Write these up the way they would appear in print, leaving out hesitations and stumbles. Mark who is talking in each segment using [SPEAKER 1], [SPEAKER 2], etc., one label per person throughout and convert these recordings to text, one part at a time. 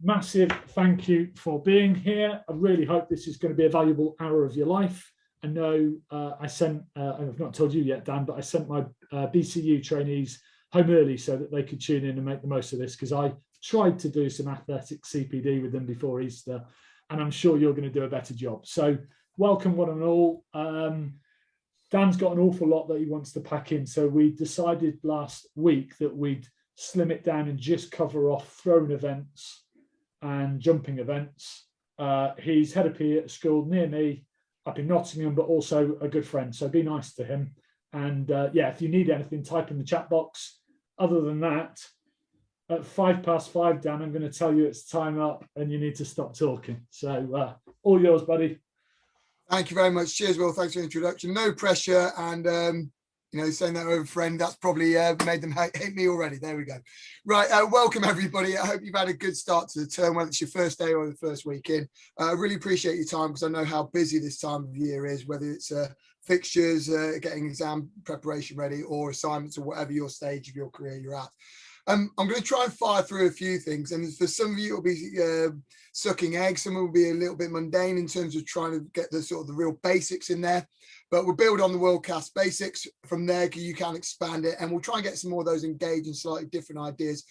[SPEAKER 1] massive thank you for being here. I really hope this is going to be a valuable hour of your life. I know I've not told you yet, Dan, but I sent my BCU trainees home early so that they could tune in and make the most of this, because I tried to do some athletics CPD with them before Easter, and I'm sure you're going to do a better job. So welcome one and all. Dan's got an awful lot that he wants to pack in, so we decided last week that we'd slim it down and just cover off thrown events and jumping events. He's head of PE at a school near me up in Nottingham, but also a good friend, so be nice to him. And yeah, if you need anything, type in the chat box. Other than that, at 5:05, Dan, I'm going to tell you it's time up and you need to stop talking. So all yours, buddy.
[SPEAKER 2] Thank you very much. Cheers, Will. Thanks for the introduction. No pressure. And, you know, saying that over a friend, that's probably made them hate me already. There we go. Right. Welcome, everybody. I hope you've had a good start to the term, whether it's your first day or the first week in. I really appreciate your time, because I know how busy this time of year is, whether it's fixtures, getting exam preparation ready, or assignments, or whatever your stage of your career you're at. I'm going to try and fire through a few things, and for some of you it'll be sucking eggs, some will be a little bit mundane in terms of trying to get the sort of the real basics in there, but we'll build on the Worldcast basics from there. You can expand it, and we'll try and get some more of those engaging, slightly different ideas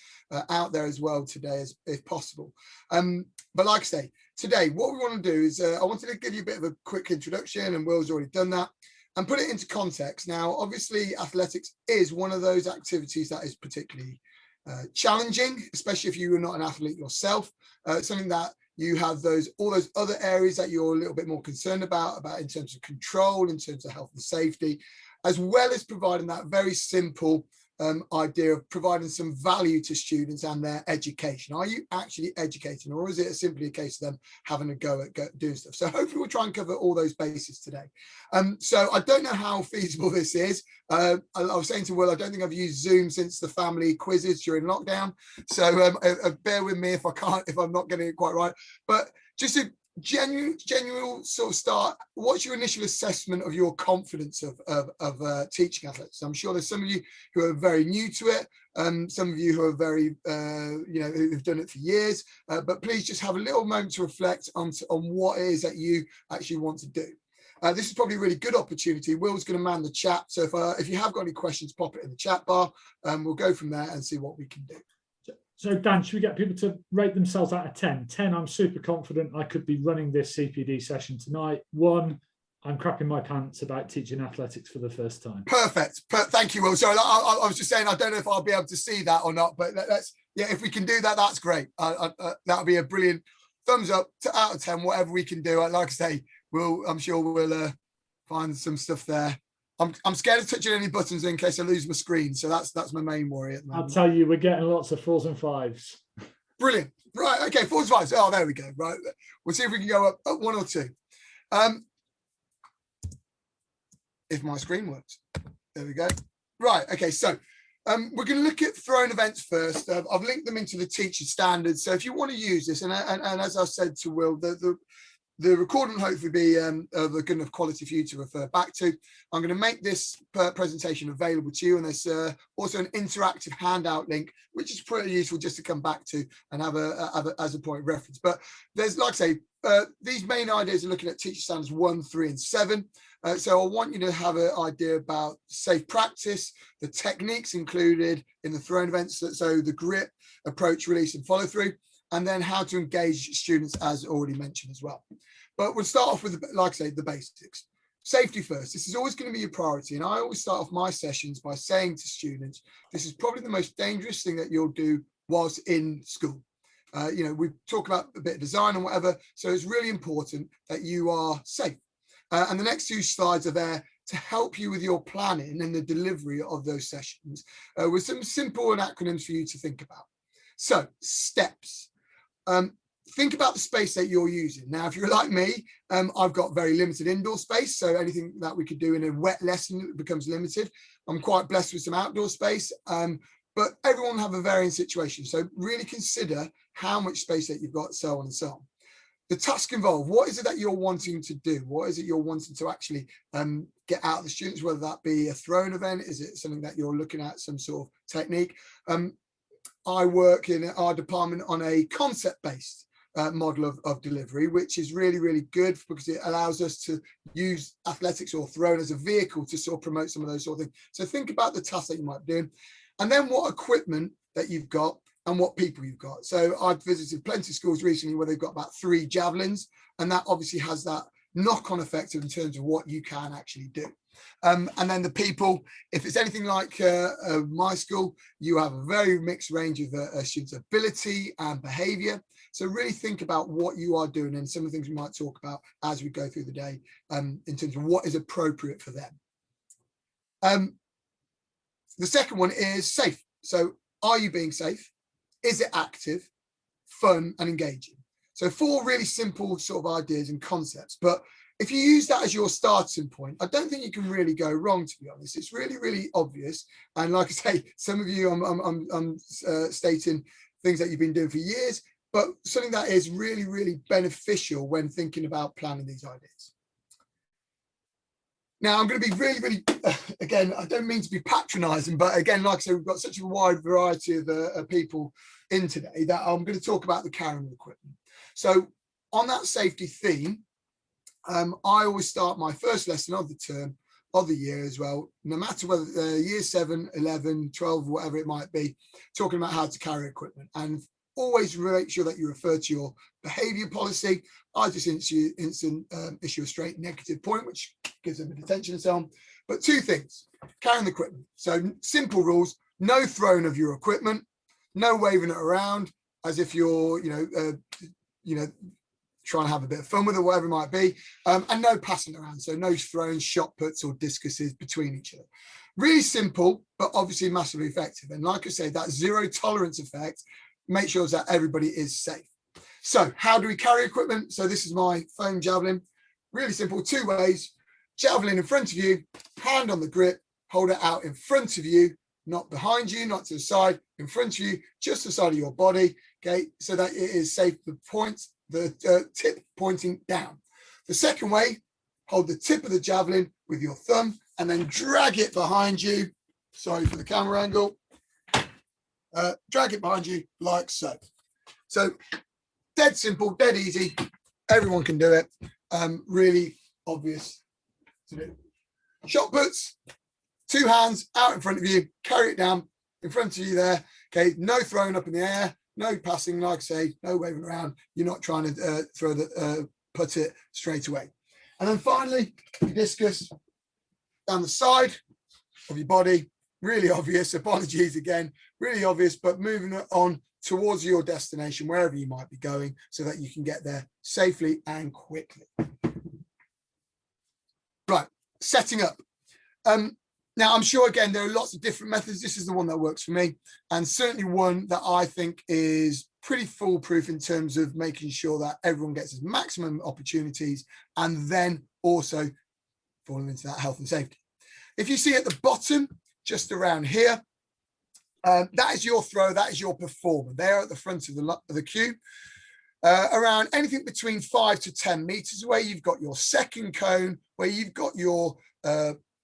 [SPEAKER 2] out there as well today, if possible. But like I say, today what we want to do is I wanted to give you a bit of a quick introduction, and Will's already done that, and put it into context. Now, obviously, athletics is one of those activities that is particularly challenging, especially if you are not an athlete yourself. Something that you have all those other areas that you're a little bit more concerned about in terms of control, in terms of health and safety, as well as providing that very simple idea of providing some value to students and their education. Are you actually educating, or is it simply a case of them having a go at doing stuff? So hopefully we'll try and cover all those bases today. So I don't know how feasible this is. I was saying to Will, I don't think I've used Zoom since the family quizzes during lockdown. So bear with me if I'm not getting it quite right. But just a genuine sort of start. What's your initial assessment of your confidence of teaching athletics? I'm sure there's some of you who are very new to it, some of you who are very who've done it for years, but please just have a little moment to reflect on what it is that you actually want to do. This is probably a really good opportunity. Will's going to man the chat, so if you have got any questions, pop it in the chat bar, and we'll go from there and see what we can do.
[SPEAKER 1] So, Dan, should we get people to rate themselves out of 10? 10, I'm super confident I could be running this CPD session tonight. 1, I'm crapping my pants about teaching athletics for the first time.
[SPEAKER 2] Perfect. Thank you, Will. Sorry, I was just saying, I don't know if I'll be able to see that or not, but if we can do that, that's great. That'll be a brilliant thumbs up out of 10, whatever we can do. Like I say, I'm sure we'll find some stuff there. I'm scared of touching any buttons in case I lose my screen. So that's my main worry at the moment.
[SPEAKER 1] I'll tell you, we're getting lots of 4s and 5s.
[SPEAKER 2] Brilliant. Right. Okay. 4s and 5s. Oh, there we go. Right. We'll see if we can go up 1 or 2. If my screen works. There we go. Right. Okay. So we're going to look at thrown events first. I've linked them into the teacher standards. So if you want to use this, and as I said to Will, the recording will hopefully be of a good enough quality for you to refer back to. I'm going to make this presentation available to you, and there's also an interactive handout link, which is pretty useful just to come back to and have as a point of reference. But there's, like I say, these main ideas are looking at teacher standards 1, 3, and 7. So I want you to have an idea about safe practice, the techniques included in the thrown events, so the grip, approach, release, and follow through, and then how to engage students, as already mentioned as well. But we'll start off with, like I say, the basics. Safety first. This is always going to be your priority. And I always start off my sessions by saying to students, this is probably the most dangerous thing that you'll do whilst in school. We talk about a bit of design and whatever. So it's really important that you are safe. And the next 2 slides are there to help you with your planning and the delivery of those sessions with some simple acronyms for you to think about. So steps. Think about the space that you're using. Now, if you're like me, I've got very limited indoor space. So anything that we could do in a wet lesson becomes limited. I'm quite blessed with some outdoor space, but everyone will have a varying situation. So really consider how much space that you've got, so on and so on. The task involved, what is it that you're wanting to do? What is it you're wanting to actually get out of the students, whether that be a thrown event? Is it something that you're looking at, some sort of technique? I work in our department on a concept-based model of delivery, which is really, really good because it allows us to use athletics or throwing as a vehicle to sort of promote some of those sort of things. So think about the tasks that you might be doing, and then what equipment that you've got and what people you've got. So I've visited plenty of schools recently where they've got about 3 javelins, and that obviously has that knock-on effect in terms of what you can actually do. And then the people, if it's anything like my school, you have a very mixed range of students' ability and behaviour. So really think about what you are doing and some of the things we might talk about as we go through the day in terms of what is appropriate for them. The second one is safe. So are you being safe? Is it active, fun and engaging? So 4 really simple sort of ideas and concepts, but if you use that as your starting point, I don't think you can really go wrong, to be honest. It's really, really obvious. And like I say, some of you, I'm stating things that you've been doing for years, but something that is really, really beneficial when thinking about planning these ideas. Now, I'm going to be really, really, again, I don't mean to be patronizing, but again, like I said, we've got such a wide variety of people in today that I'm going to talk about the carrying equipment. So on that safety theme, I always start my first lesson of the term, of the year as well, no matter whether year 7, 11, 12, whatever it might be, talking about how to carry equipment. And always make sure that you refer to your behaviour policy. I just issue a straight negative point, which gives them a detention and so on. But 2 things, carrying the equipment. So simple rules, no throwing of your equipment, no waving it around as if you're, trying to have a bit of fun with it, whatever it might be, and no passing around. So no throwing shot puts or discuses between each other. Really simple, but obviously massively effective. And like I say, that 0 tolerance effect makes sure that everybody is safe. So how do we carry equipment? So this is my foam javelin. Really simple, 2 ways. Javelin in front of you, hand on the grip, hold it out in front of you, not behind you, not to the side, in front of you, just the side of your body, okay, so that it is safe. The tip pointing down. The second way, hold the tip of the javelin with your thumb and then drag it behind you. Sorry for the camera angle. Drag it behind you like so. So dead simple, dead easy. Everyone can do it. Really obvious to do. Shot puts, 2 hands out in front of you, carry it down in front of you there. Okay, no throwing up in the air. No passing, like I say, no waving around. You're not trying to put it straight away. And then finally, your discus down the side of your body. Really obvious. Apologies again. Really obvious, but moving it on towards your destination, wherever you might be going, so that you can get there safely and quickly. Right, setting up. Now, I'm sure, again, there are lots of different methods. This is the one that works for me, and certainly one that I think is pretty foolproof in terms of making sure that everyone gets as maximum opportunities and then also falling into that health and safety. If you see at the bottom, just around here, that is your throw, that is your performer. There at the front of the queue. Around anything between 5 to 10 meters away, you've got your second cone, where you've got your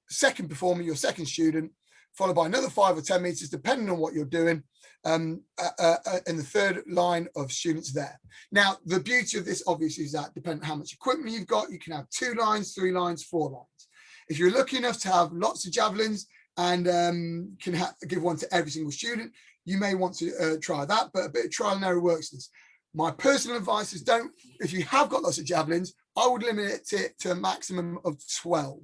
[SPEAKER 2] second performer, your second student, followed by another 5 or 10 meters, depending on what you're doing, in the third line of students there. Now, the beauty of this, obviously, is that depending on how much equipment you've got, you can have 2 lines, 3 lines, 4 lines. If you're lucky enough to have lots of javelins and can give one to every single student, you may want to try that, but a bit of trial and error works this. My personal advice is if you have got lots of javelins, I would limit it to a maximum of 12.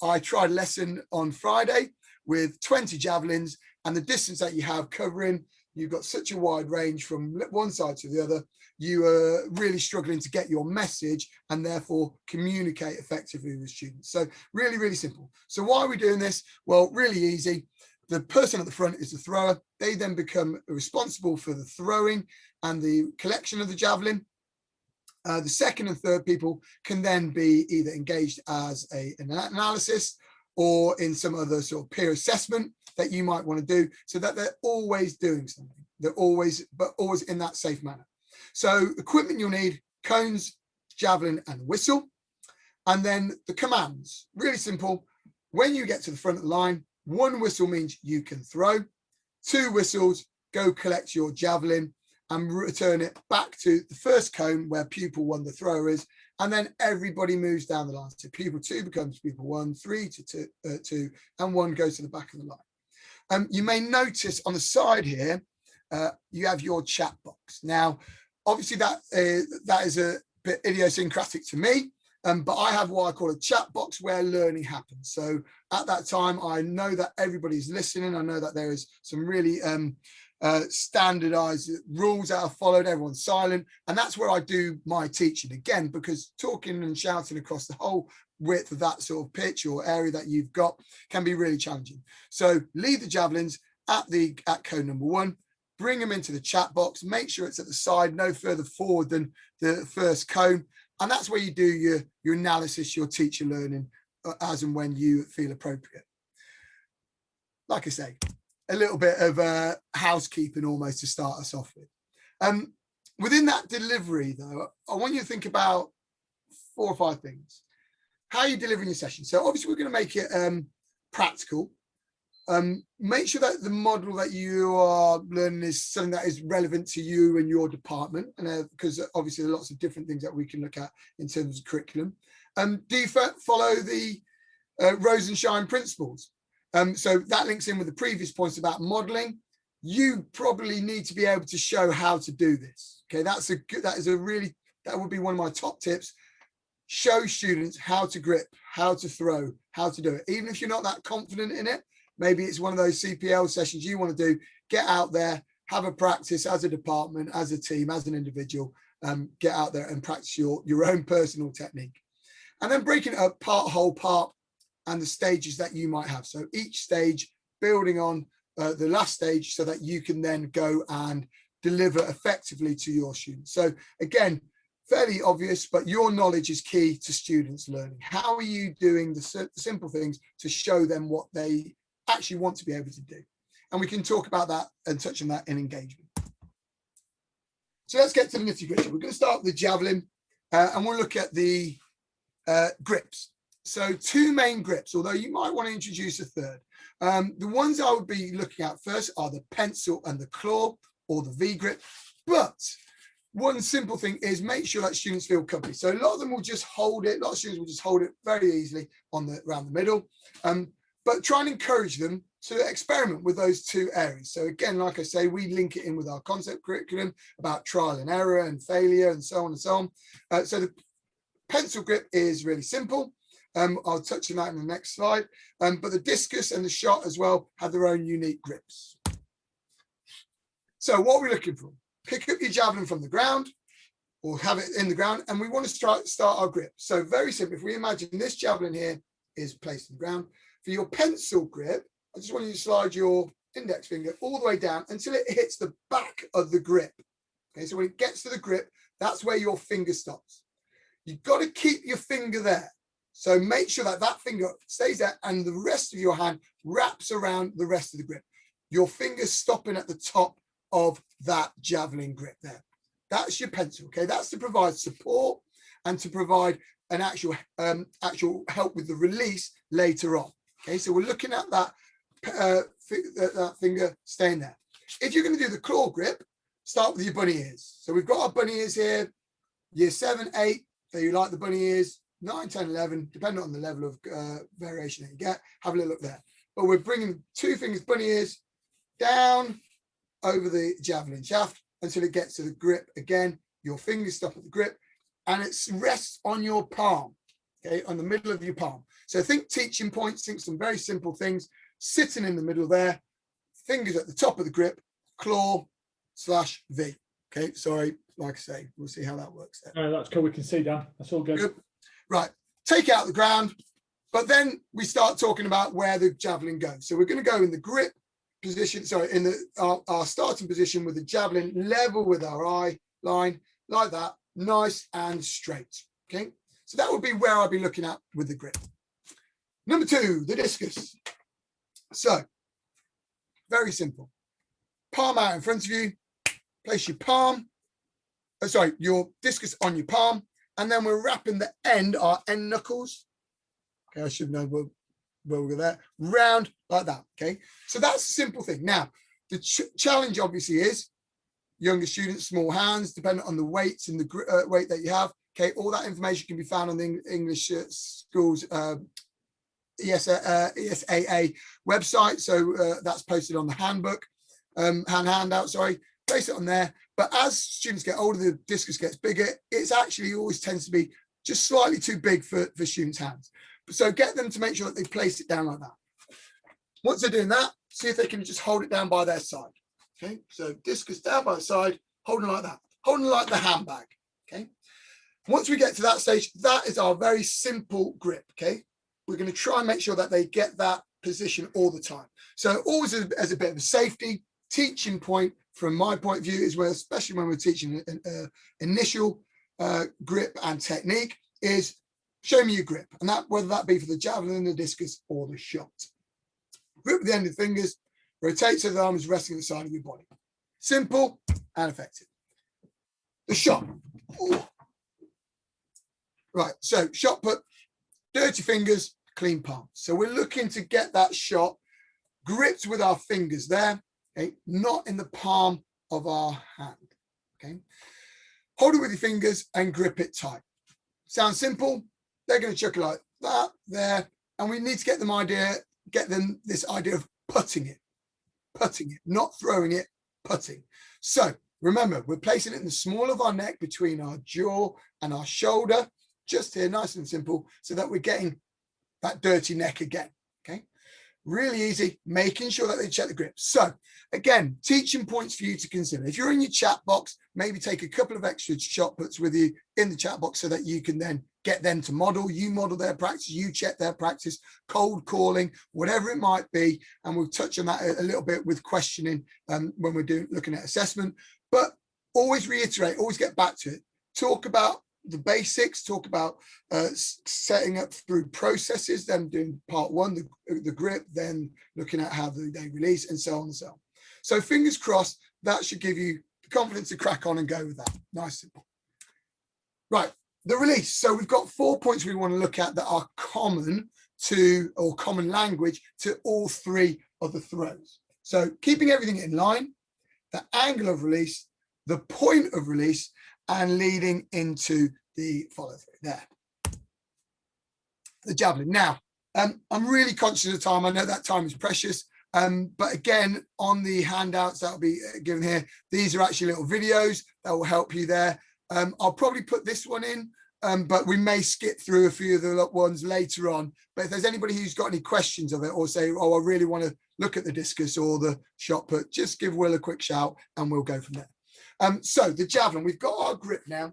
[SPEAKER 2] I tried a lesson on Friday with 20 javelins, and the distance that you have covering, you've got such a wide range from one side to the other, you are really struggling to get your message and therefore communicate effectively with students. So really, really simple. So why are we doing this? Well, really easy. The person at the front is the thrower. They then become responsible for the throwing and the collection of the javelin. The second and third people can then be either engaged as an analysis or in some other sort of peer assessment that you might want to do, so that they're always doing something. They're always in that safe manner. So equipment you'll need: cones, javelin, and whistle. And then the commands, really simple. When you get to the front of the line, 1 whistle means you can throw, 2 whistles, go collect your javelin and return it back to the first cone where pupil 1, the thrower, is, and then everybody moves down the line. So pupil 2 becomes pupil 1, 3 to 2, and 1 goes to the back of the line. You may notice on the side here, you have your chat box. Now, obviously that is a bit idiosyncratic to me, but I have what I call a chat box where learning happens. So at that time, I know that everybody's listening. I know that there is some really standardized rules that are followed. Everyone's silent, and that's where I do my teaching again, because talking and shouting across the whole width of that sort of pitch or area that you've got can be really challenging. So leave the javelins at cone number 1, bring them into the chat box, make sure it's at the side, no further forward than the first cone, and that's where you do your analysis, your teacher learning as and when you feel appropriate. Like I say, a little bit of housekeeping almost to start us off with. Within that delivery, though, I want you to think about 4 or 5 things. How are you delivering your session? So obviously we're going to make it practical. Make sure that the model that you are learning is something that is relevant to you and your department, and because obviously there are lots of different things that we can look at in terms of curriculum. Do you follow the Rose and Shine principles? So that links in with the previous points about modeling. You probably need to be able to show how to do this. Okay, that would be one of my top tips. Show students how to grip, how to throw, how to do it. Even if you're not that confident in it, maybe it's one of those CPL sessions you want to do. Get out there, have a practice as a department, as a team, as an individual. Get out there and practice your own personal technique. And then breaking it up part, whole part, and the stages that you might have. So each stage building on the last stage so that you can then go and deliver effectively to your students. So again, fairly obvious, but your knowledge is key to students learning. How are you doing the simple things to show them what they actually want to be able to do? And we can talk about that and touch on that in engagement. So let's get to the nitty gritty. We're going to start with the javelin and we'll look at the grips. So 2 main grips, although you might want to introduce a third. The ones I would be looking at first are the pencil and the claw, or the V grip. But one simple thing is make sure that students feel comfy. So a lot of them will just hold it. A lot of students will just hold it very easily around the middle. But try and encourage them to experiment with those 2 areas. So again, like I say, we link it in with our concept curriculum about trial and error and failure and so on and so on. So the pencil grip is really simple. I'll touch on that in the next slide. But the discus and the shot as well have their own unique grips. So what are we looking for? Pick up your javelin from the ground or have it in the ground, and we want to start our grip. So very simple. If we imagine this javelin here is placed in the ground, for your pencil grip, I just want you to slide your index finger all the way down until it hits the back of the grip. Okay, so when it gets to the grip, that's where your finger stops. You've got to keep your finger there. So make sure that that finger stays there and the rest of your hand wraps around the rest of the grip. Your finger's stopping at the top of that javelin grip there. That's your pencil, okay? That's to provide support and to provide an actual help with the release later on. Okay, so we're looking at that, that finger staying there. If you're going to do the claw grip, start with your bunny ears. So we've got our bunny ears here, year 7, 8, so you like the bunny ears, 9, 10, 11, depending on the level of variation that you get, have a little look there. But we're bringing 2 fingers, bunny ears, down over the javelin shaft until it gets to the grip again. Your fingers stop at the grip and it rests on your palm, okay, on the middle of your palm. So think teaching points, think some very simple things, sitting in the middle there, fingers at the top of the grip, claw/V. Okay, sorry, like I say, we'll see how that works there.
[SPEAKER 1] No, that's cool. We can see, Dan. That's all good.
[SPEAKER 2] Right, take out the ground, but then we start talking about where the javelin goes. So we're going to go in the grip position, sorry, in our starting position with the javelin level with our eye line, like that, nice and straight. Okay, so that would be where I'll be looking at with the grip. Number 2, the discus. So very simple. Palm out in front of you, place your palm, your discus on your palm, and then we're wrapping the end, our end knuckles. Okay, I should know where we'll go there. Round like that. Okay, so that's a simple thing. Now, The challenge obviously is younger students, small hands, dependent on the weights and the weight that you have. Okay, all that information can be found on the English schools ESAA website. So that's posted on the handbook, handout, sorry, place it on there. But as students get older, the discus gets bigger. It's actually always tends to be just slightly too big for students' hands. So get them to make sure that they place it down like that. Once they're doing that, see if they can just hold it down by their side. Okay, so discus down by the side, holding like that, holding like the handbag. Okay, once we get to that stage, that is our very simple grip. Okay, we're going to try and make sure that they get that position all the time. So always as a bit of a safety teaching point, from my point of view, is where, especially when we're teaching initial grip and technique, is show me your grip, and that whether that be for the javelin, the discus, or the shot. Grip with the end of the fingers, rotate so the arm is resting on the side of your body. Simple and effective. The shot. Ooh. Right, so shot put, dirty fingers, clean palm. So we're looking to get that shot gripped with our fingers there, okay, not in the palm of our hand. Okay, hold it with your fingers and grip it tight. Sounds simple. They're going to chuck it like that there, and we need to get them this idea of putting it, not throwing it, putting. So remember, we're placing it in the small of our neck between our jaw and our shoulder, just here, nice and simple, so that we're getting that dirty neck again. Okay, really easy, making sure that they check the grip. So again, teaching points for you to consider. If you're in your chat box, maybe take a couple of extra shot puts with you in the chat box so that you can then get them to model. You model their practice, you check their practice, cold calling, whatever it might be. And we'll touch on that a little bit with questioning when we're looking at assessment. But always reiterate, always get back to it. Talk about the basics, talk about setting up through processes, then doing part one, the grip, then looking at how they release, and so on and so on. So fingers crossed, that should give you the confidence to crack on and go with that. Nice, simple. Right, the release. So we've got 4 points we want to look at that are common to, or common language to, all three of the throws. So keeping everything in line, the angle of release, the point of release, and leading into the follow through there. The javelin. Now, I'm really conscious of time. I know that time is precious. But again, on the handouts that will be given here, these are actually little videos that will help you there. I'll probably put this one in, but we may skip through a few of the ones later on. But if there's anybody who's got any questions of it, or say, oh, I really want to look at the discus or the shot put, just give Will a quick shout and we'll go from there. So the javelin, we've got our grip now.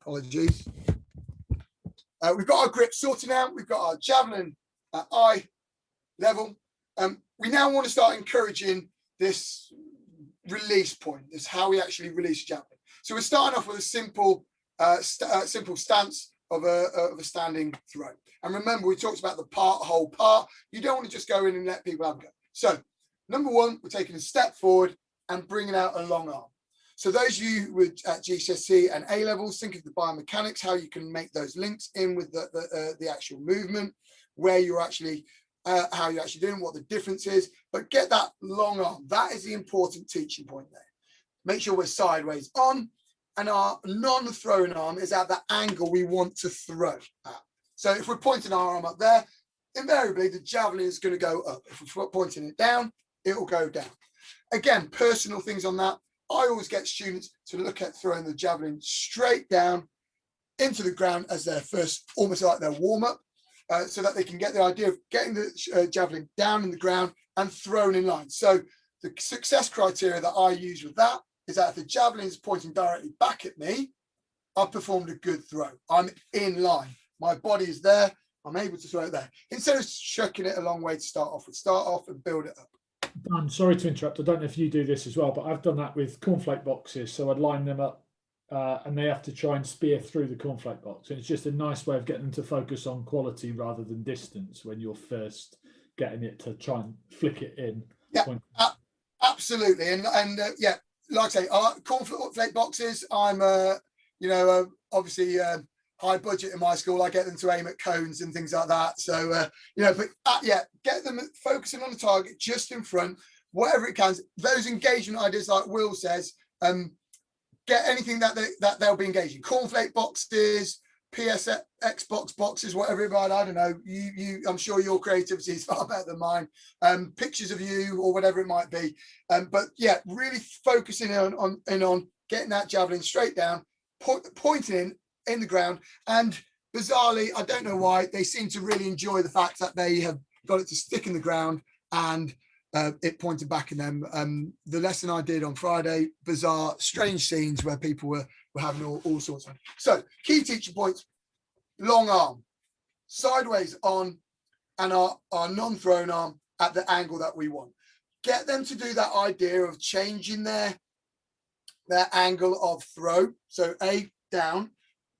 [SPEAKER 2] Apologies. We've got our grip sorted out. We've got our javelin at eye level. We now want to start encouraging this release point. This is how we actually release javelin. So we're starting off with a simple, simple stance of a standing throw. And remember, we talked about the whole part. You don't want to just go in and let people have a go. So number one, we're taking a step forward and bringing out a long arm. So those of you with at GCSE and A levels, think of the biomechanics, how you can make those links in with the actual movement, where you're actually, how you're actually doing, what the difference is, but get that long arm. That is the important teaching point there. Make sure we're sideways on, and our non-throwing arm is at the angle we want to throw at. So if we're pointing our arm up there, invariably the javelin is going to go up. If we're pointing it down, it will go down. Again, personal things on that. I always get students to look at throwing the javelin straight down into the ground as their first, almost like their warm-up, so that they can get the idea of getting the javelin down in the ground and thrown in line. So the success criteria that I use with that is that if the javelin is pointing directly back at me, I've performed a good throw. I'm in line. My body is there. I'm able to throw it there. Instead of chucking it a long way to start off with, start off and build it up.
[SPEAKER 1] I'm sorry to interrupt. I don't know if you do this as well, but I've done that with cornflake boxes. So I'd line them up and they have to try and spear through the cornflake box. And it's just a nice way of getting them to focus on quality rather than distance when you're first getting it to try and flick it in.
[SPEAKER 2] Yeah, absolutely. And yeah, like I say, cornflake boxes, I'm, obviously high budget in my school. I get them to aim at cones and things like that. So, get them focusing on the target just in front, whatever it can. Those engagement ideas, like Will says, get anything that they'll be engaging. Cornflake boxes, PSX boxes, whatever it might. I don't know. I'm sure your creativity is far better than mine. Pictures of you or whatever it might be. But yeah, really focusing on getting that javelin straight down, pointing in the ground. And bizarrely, I don't know why, they seem to really enjoy the fact that they have got it to stick in the ground and it pointed back in them. The lesson I did on Friday, bizarre, strange scenes where people were having all sorts of. So key teaching points: long arm, sideways on, and our non-thrown arm at the angle that we want. Get them to do that idea of changing their angle of throw. So A, down,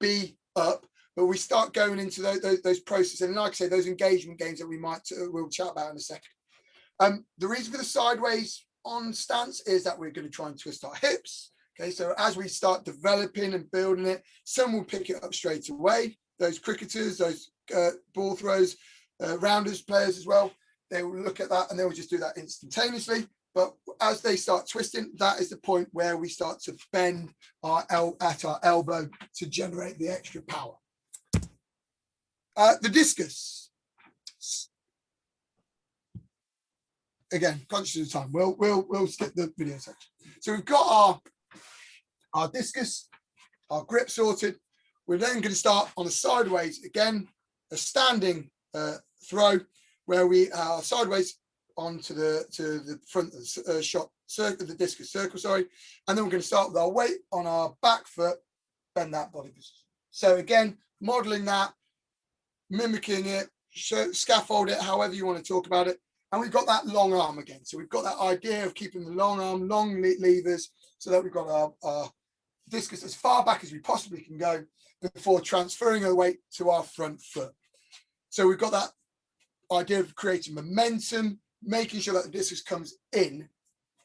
[SPEAKER 2] B, up. But we start going into those processes. And like I say, those engagement games that we'll chat about in a second. The reason for the sideways on stance is that we're going to try and twist our hips. Okay, so as we start developing and building it, some will pick it up straight away. Those cricketers, those ball throws, rounders players as well, they will look at that and they will just do that instantaneously. But as they start twisting, that is the point where we start to bend at our elbow to generate the extra power. The discus. Again, conscious of time. We'll skip the video section. So we've got our discus, our grip sorted. We're then going to start on a sideways, again, a standing throw where we are sideways onto the front of the shot circle, the discus circle, sorry. And then we're going to start with our weight on our back foot, bend that body position. So again, modeling that, mimicking it, scaffold it, however you want to talk about it. And we've got that long arm again. So we've got that idea of keeping the long arm, long levers, so that we've got our discus as far back as we possibly can go before transferring the weight to our front foot. So we've got that idea of creating momentum, making sure that the discus comes in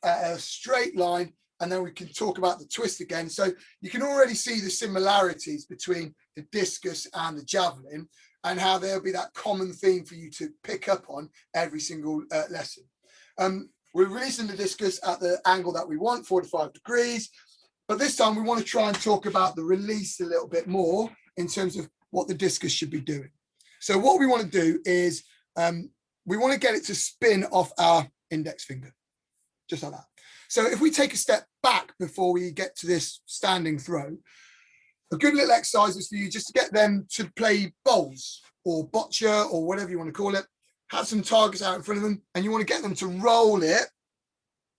[SPEAKER 2] at a straight line, and then we can talk about the twist again. So you can already see the similarities between the discus and the javelin, and how there'll be that common theme for you to pick up on every single lesson. We're releasing the discus at the angle that we want, 45 degrees. But this time we want to try and talk about the release a little bit more in terms of what the discus should be doing. So what we want to do is we want to get it to spin off our index finger, just like that. So if we take a step back before we get to this standing throw, a good little exercise is for you just to get them to play bowls or boccia or whatever you want to call it. Have some targets out in front of them, and you want to get them to roll it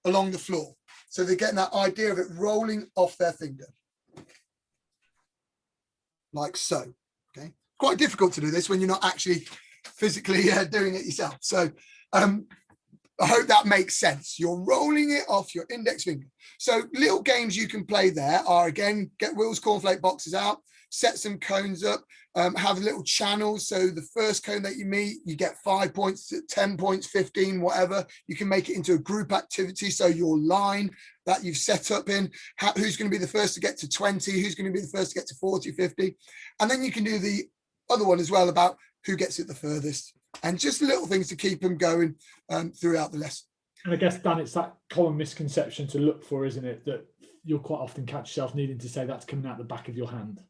[SPEAKER 2] along the floor. So they're getting that idea of it rolling off their finger. Like so, okay? Quite difficult to do this when you're not actually physically doing it yourself. So I hope that makes sense. You're rolling it off your index finger. So little games you can play there are, again, get Will's cornflake boxes out, set some cones up, have little channels. So the first cone that you meet, you get 5 points, 10 points, 15, whatever. You can make it into a group activity. So your line that you've set up in, who's going to be the first to get to 20, who's going to be the first to get to 40, 50. And then you can do the other one as well about who gets it the furthest. And just little things to keep them going throughout the lesson.
[SPEAKER 1] And I guess, Dan, it's that common misconception to look for, isn't it? That you'll quite often catch yourself needing to say that's coming out the back of your hand,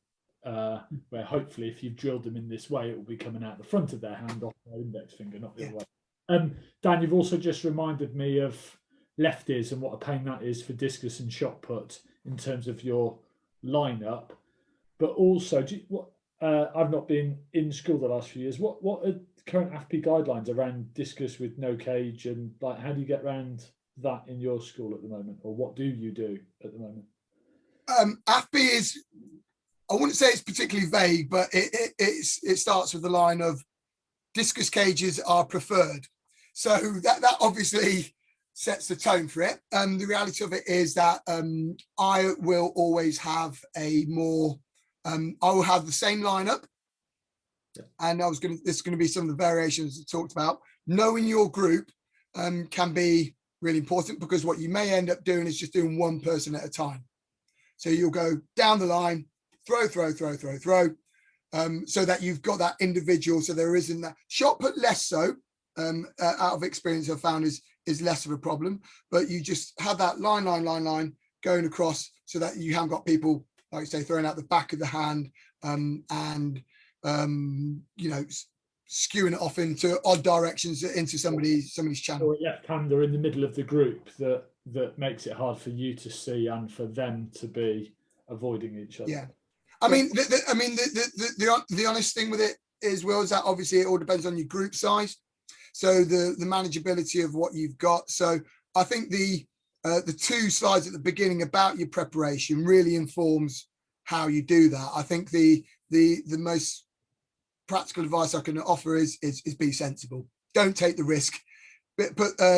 [SPEAKER 1] where hopefully if you've drilled them in this way, it will be coming out the front of their hand off their index finger, not the other way. Dan, you've also just reminded me of lefties and what a pain that is for discus and shot put in terms of your lineup. But also, I've not been in school the last few years. What are current AFP guidelines around discus with no cage, and like how do you get around that in your school at the moment, or what do you do at the moment?
[SPEAKER 2] AFP is, I wouldn't say it's particularly vague, but it starts with the line of discus cages are preferred. So that obviously sets the tone for it. The reality of it is that I will always have I will have the same lineup. And this is going to be some of the variations I talked about. Knowing your group can be really important, because what you may end up doing is just doing one person at a time. So you'll go down the line, throw. so that you've got that individual. So there isn't that shot put less so. Out of experience, I've found is less of a problem, but you just have that line going across so that you haven't got people, like I say, throwing out the back of the hand and you know, skewing it off into odd directions into somebody's channel.
[SPEAKER 1] Or a left-hander in the middle of the group that makes it hard for you to see and for them to be avoiding each other.
[SPEAKER 2] Yeah, I mean, the honest thing with it is, Will, is that obviously it all depends on your group size. So the manageability of what you've got. So I think the 2 slides at the beginning about your preparation really informs how you do that. I think the most practical advice I can offer is be sensible. Don't take the risk. But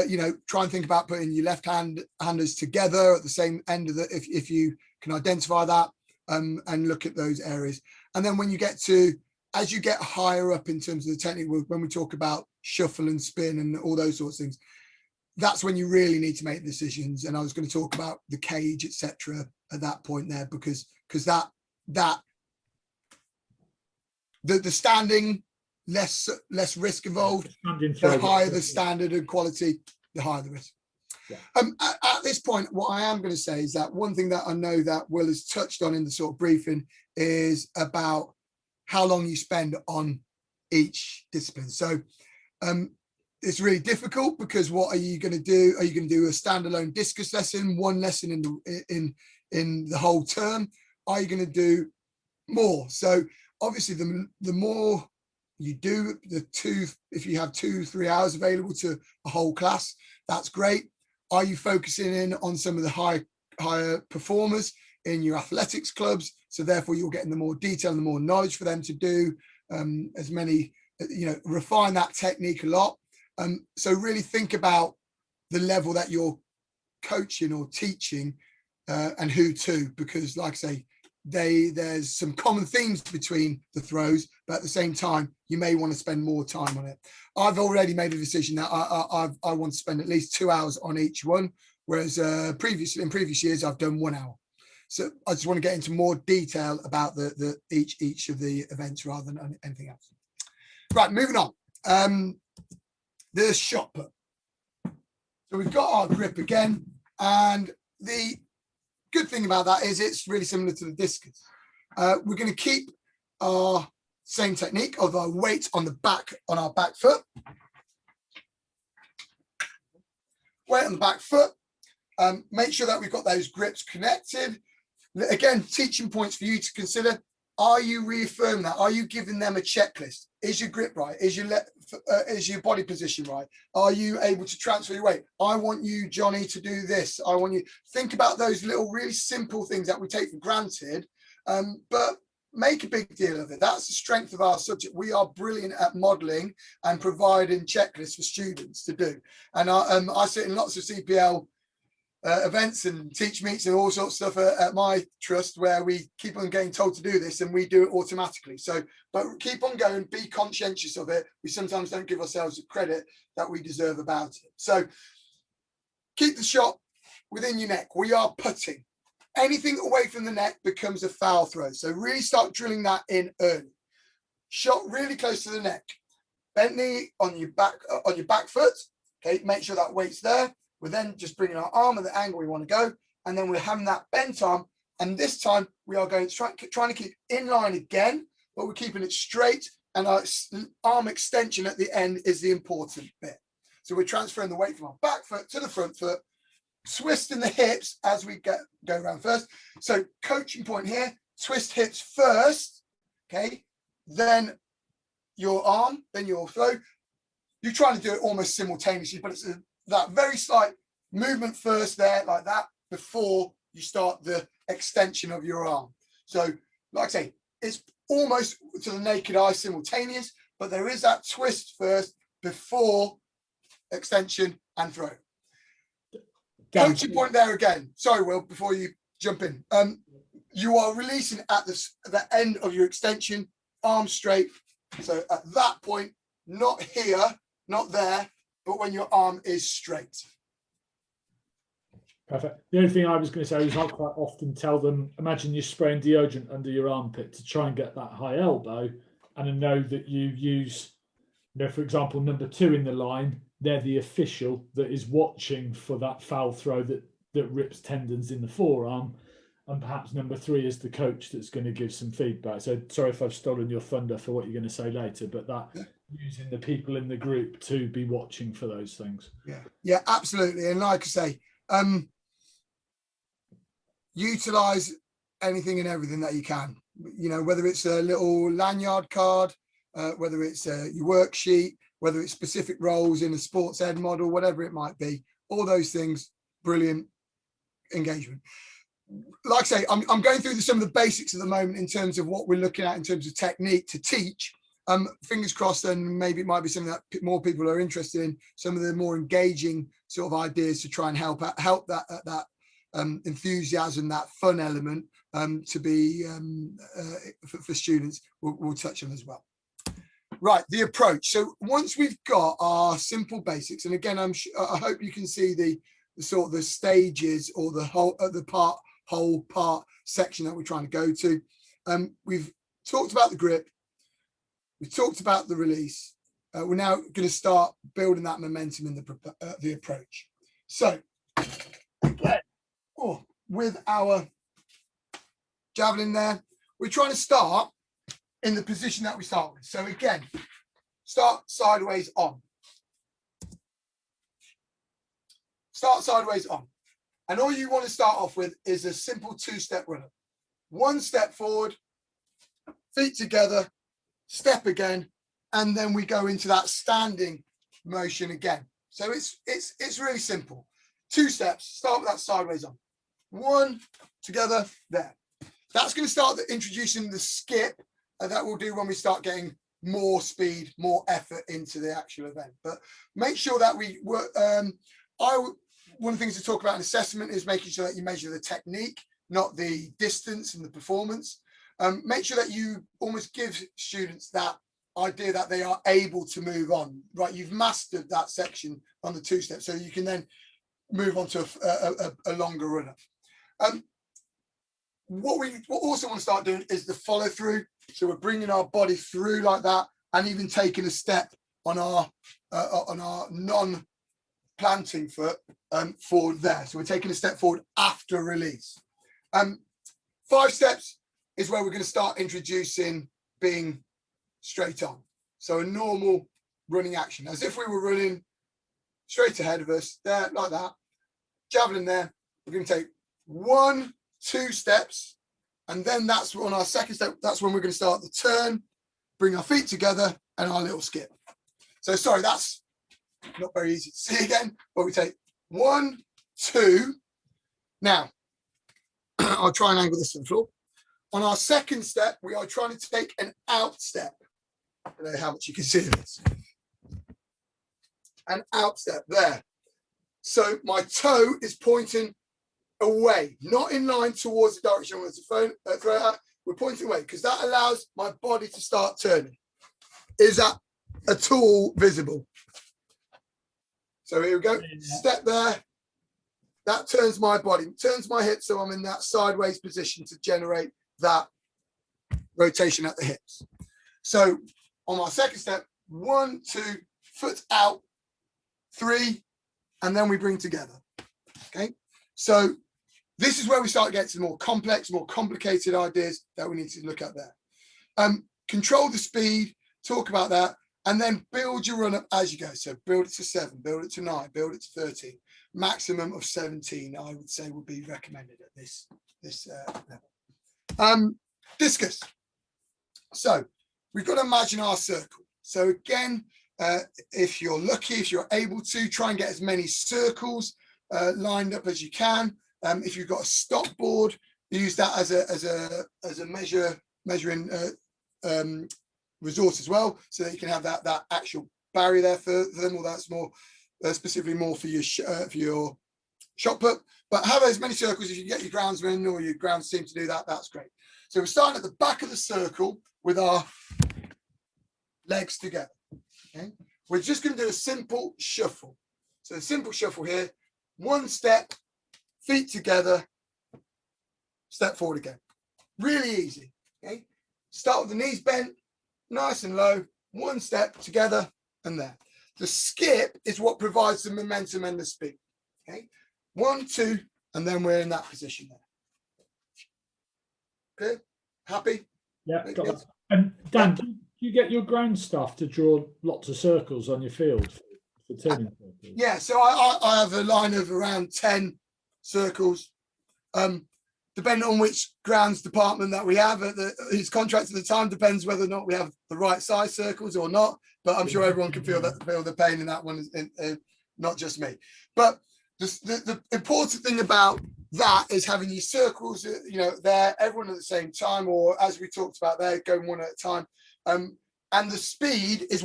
[SPEAKER 2] you know, try and think about putting your left-handers together at the same end of the, if you can identify that, and look at those areas. And then when you get to, as you get higher up in terms of the technique, when we talk about shuffle and spin and all those sorts of things, that's when you really need to make decisions. And I was going to talk about the cage, etc. at that point there, because the standing, less risk involved. The higher the standard and quality, the higher the risk.
[SPEAKER 1] Yeah.
[SPEAKER 2] At this point, what I am going to say is that one thing that I know that Will has touched on in the sort of briefing is about how long you spend on each discipline. So it's really difficult, because what are you going to do? Are you going to do a standalone discus lesson, one lesson in the whole term? Are you going to do more? So obviously the more you do, if you have 2-3 hours available to a whole class, that's great. Are you focusing in on some of the higher performers in your athletics clubs? So therefore you're getting the more detail and the more knowledge for them to do as many, you know, refine that technique a lot. So really think about the level that you're coaching or teaching and who to, because like I say, there's some common themes between the throws, but at the same time, you may want to spend more time on it. I've already made a decision that I want to spend at least 2 hours on each one, whereas in previous years, I've done 1 hour. So I just want to get into more detail about each of the events rather than anything else. Right, moving on. The shot put. So we've got our grip again, and the good thing about that is it's really similar to the discus. We're going to keep our same technique of our weight on our back foot. Weight on the back foot. Make sure that we've got those grips connected. Again, teaching points for you to consider. Are you reaffirming that? Are you giving them a checklist? Is your grip right? Is your body position right? Are you able to transfer your weight? I want you, Johnny, to do this. I want you. Think about those little, really simple things that we take for granted, but make a big deal of it. That's the strength of our subject. We are brilliant at modelling and providing checklists for students to do. And I sit in lots of CPL events and teach meets and all sorts of stuff at my trust, where we keep on getting told to do this and we do it automatically. So, but keep on going, be conscientious of it. We sometimes don't give ourselves the credit that we deserve about it. So keep the shot within your neck. We are putting. Anything away from the neck becomes a foul throw. So really start drilling that in early. Shot really close to the neck. Bent knee on your back foot. Okay, make sure that weight's there. We're then just bringing our arm at the angle we want to go, and then we're having that bent arm. And this time we are going trying to keep in line again, but we're keeping it straight. And our arm extension at the end is the important bit. So we're transferring the weight from our back foot to the front foot, twisting the hips as we go around first. So coaching point here: twist hips first, okay, then your arm, then your throw. You're trying to do it almost simultaneously, but it's that very slight movement first there, like that, before you start the extension of your arm. So, like I say, it's almost to the naked eye simultaneous, but there is that twist first before extension and throw. Coaching point there again. Sorry, Will, before you jump in. You are releasing at the end of your extension, arm straight. So at that point, not here, not there, but when your arm is straight.
[SPEAKER 1] Perfect. The only thing I was going to say is I quite often tell them, imagine you're spraying deodorant under your armpit to try and get that high elbow, and I know that you use, for example, number 2 in the line, they're the official that is watching for that foul throw that rips tendons in the forearm, and perhaps number 3 is the coach that's going to give some feedback. So sorry if I've stolen your thunder for what you're going to say later, but that using the people in the group to be watching for those things.
[SPEAKER 2] Yeah, absolutely. And like I say, utilize anything and everything that you can, whether it's a little lanyard card, whether it's your worksheet, whether it's specific roles in a sports ed model, whatever it might be, all those things, brilliant engagement. Like I say, I'm going through some of the basics at the moment in terms of what we're looking at in terms of technique to teach. Fingers crossed, and maybe it might be something that more people are interested in, some of the more engaging sort of ideas to try and help that enthusiasm, that fun element to be for students. We'll touch on as well. Right, the approach. So once we've got our simple basics, and again, I hope you can see the sort of the stages or the whole part section that we're trying to go to. We've talked about the grip. We've talked about the release. We're now going to start building that momentum in the approach. So again, with our javelin there, we're trying to start in the position that we start with. So again, start sideways on. Start sideways on. And all you want to start off with is a simple 2-step run-up. 1 step forward, feet together, step again, and then we go into that standing motion again. So it's really simple. 2 steps, start with that sideways on. 1, together, there. That's going to start introducing the skip that we'll do when we start getting more speed, more effort into the actual event. But make sure that we work. One of the things to talk about in assessment is making sure that you measure the technique, not the distance and the performance. Make sure that you almost give students that idea that they are able to move on, right? You've mastered that section on the 2 steps, so you can then move on to a longer run-up. What we also want to start doing is the follow through. So we're bringing our body through like that, and even taking a step on our non-planting foot forward there. So we're taking a step forward after release. 5 steps is where we're going to start introducing being straight on. So a normal running action, as if we were running straight ahead of us, there, like that. Javelin there. We're going to take 1, 2 steps, and then that's on our second step. That's when we're going to start the turn, bring our feet together, and our little skip. So sorry, that's not very easy to see again, but we take 1, 2. Now, I'll try and angle this to the floor. On our second step, we are trying to take an out step. I don't know how much you can see this. An out step there. So my toe is pointing away, not in line towards the direction I want to throw it at. We're pointing away because that allows my body to start turning. Is that at all visible? So here we go. Step there. That turns my body, turns my hips, so I'm in that sideways position to generate that rotation at the hips. So on my second step, 1, 2, foot out, 3, and then we bring together. Okay. So this is where we start getting to the more complex, more complicated ideas that we need to look at there. Control the speed, talk about that, and then build your run up as you go. So build it to 7, build it to 9, build it to 13. Maximum of 17, I would say, would be recommended at this level. Discus. So we've got to imagine our circle. So again, if you're lucky, if you're able to, try and get as many circles lined up as you can. If you've got a stop board, use that as a measuring resource as well, so that you can have that actual barrier there for them, or that's more specifically more for your shot put. But have as many circles as you can get your groundsman or your grounds team to do that. That's great. So we're starting at the back of the circle with our legs together. Okay, we're just going to do a simple shuffle. So a simple shuffle here. 1 step, feet together, step forward again. Really easy. Okay. Start with the knees bent, nice and low, one step together and there. The skip is what provides the momentum and the speed. Okay. 1, 2, and then we're in that position there. Good. Happy?
[SPEAKER 1] Yeah, got that. And Dan, do you get your ground staff to draw lots of circles on your field for turning circles?
[SPEAKER 2] Yeah, so I have a line of around 10 circles. Depending on which grounds department that we have, whose contract at the time depends whether or not we have the right size circles or not. But I'm sure everyone can feel the pain in that one, not just me. But the important thing about that is having your circles, there, everyone at the same time, or as we talked about there, going one at a time. And the speed is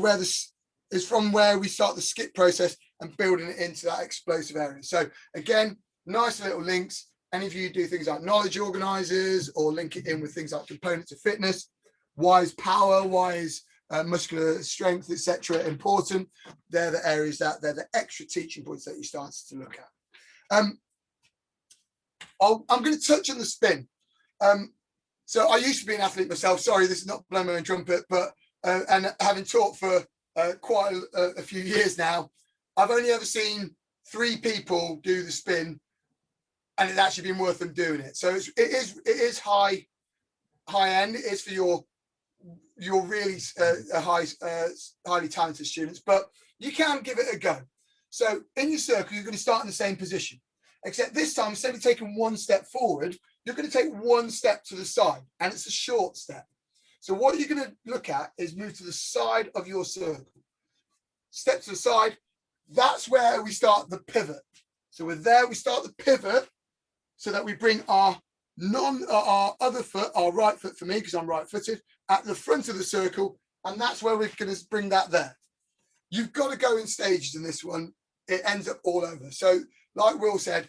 [SPEAKER 2] from where we start the skip process and building it into that explosive area. So again, nice little links. Any of you do things like knowledge organizers or link it in with things like components of fitness, why is power, why is muscular strength, etc. important? They're the areas they're the extra teaching points that you start to look at. I'm going to touch on the spin. So I used to be an athlete myself. Sorry, this is not blowing my own trumpet, but and having taught for quite a few years now, I've only ever seen 3 people do the spin, and it's actually been worth them doing it. So it is high end. It is for your really highly talented students, but you can give it a go. So in your circle, you're going to start in the same position, except this time, instead of taking 1 step forward, you're going to take 1 step to the side, and it's a short step. So what you're going to look at is move to the side of your circle. Step to the side. That's where we start the pivot. So we're there, we start the pivot so that we bring our other foot, our right foot for me, because I'm right-footed, at the front of the circle, and that's where we're going to bring that there. You've got to go in stages in this one. It ends up all over. So like Will said,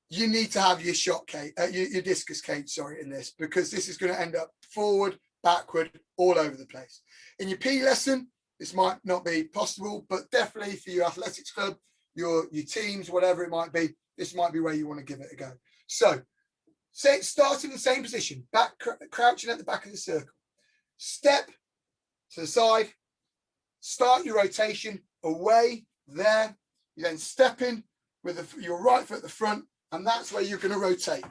[SPEAKER 2] you need to have your shot cage, your discus cage, in this, because this is going to end up forward, backward, all over the place. In your PE lesson, this might not be possible, but definitely for your athletics club, your teams, whatever it might be, this might be where you want to give it a go. So start in the same position, crouching at the back of the circle. Step to the side, start your rotation away there. You then step in with your right foot at the front, and that's where you're going to rotate.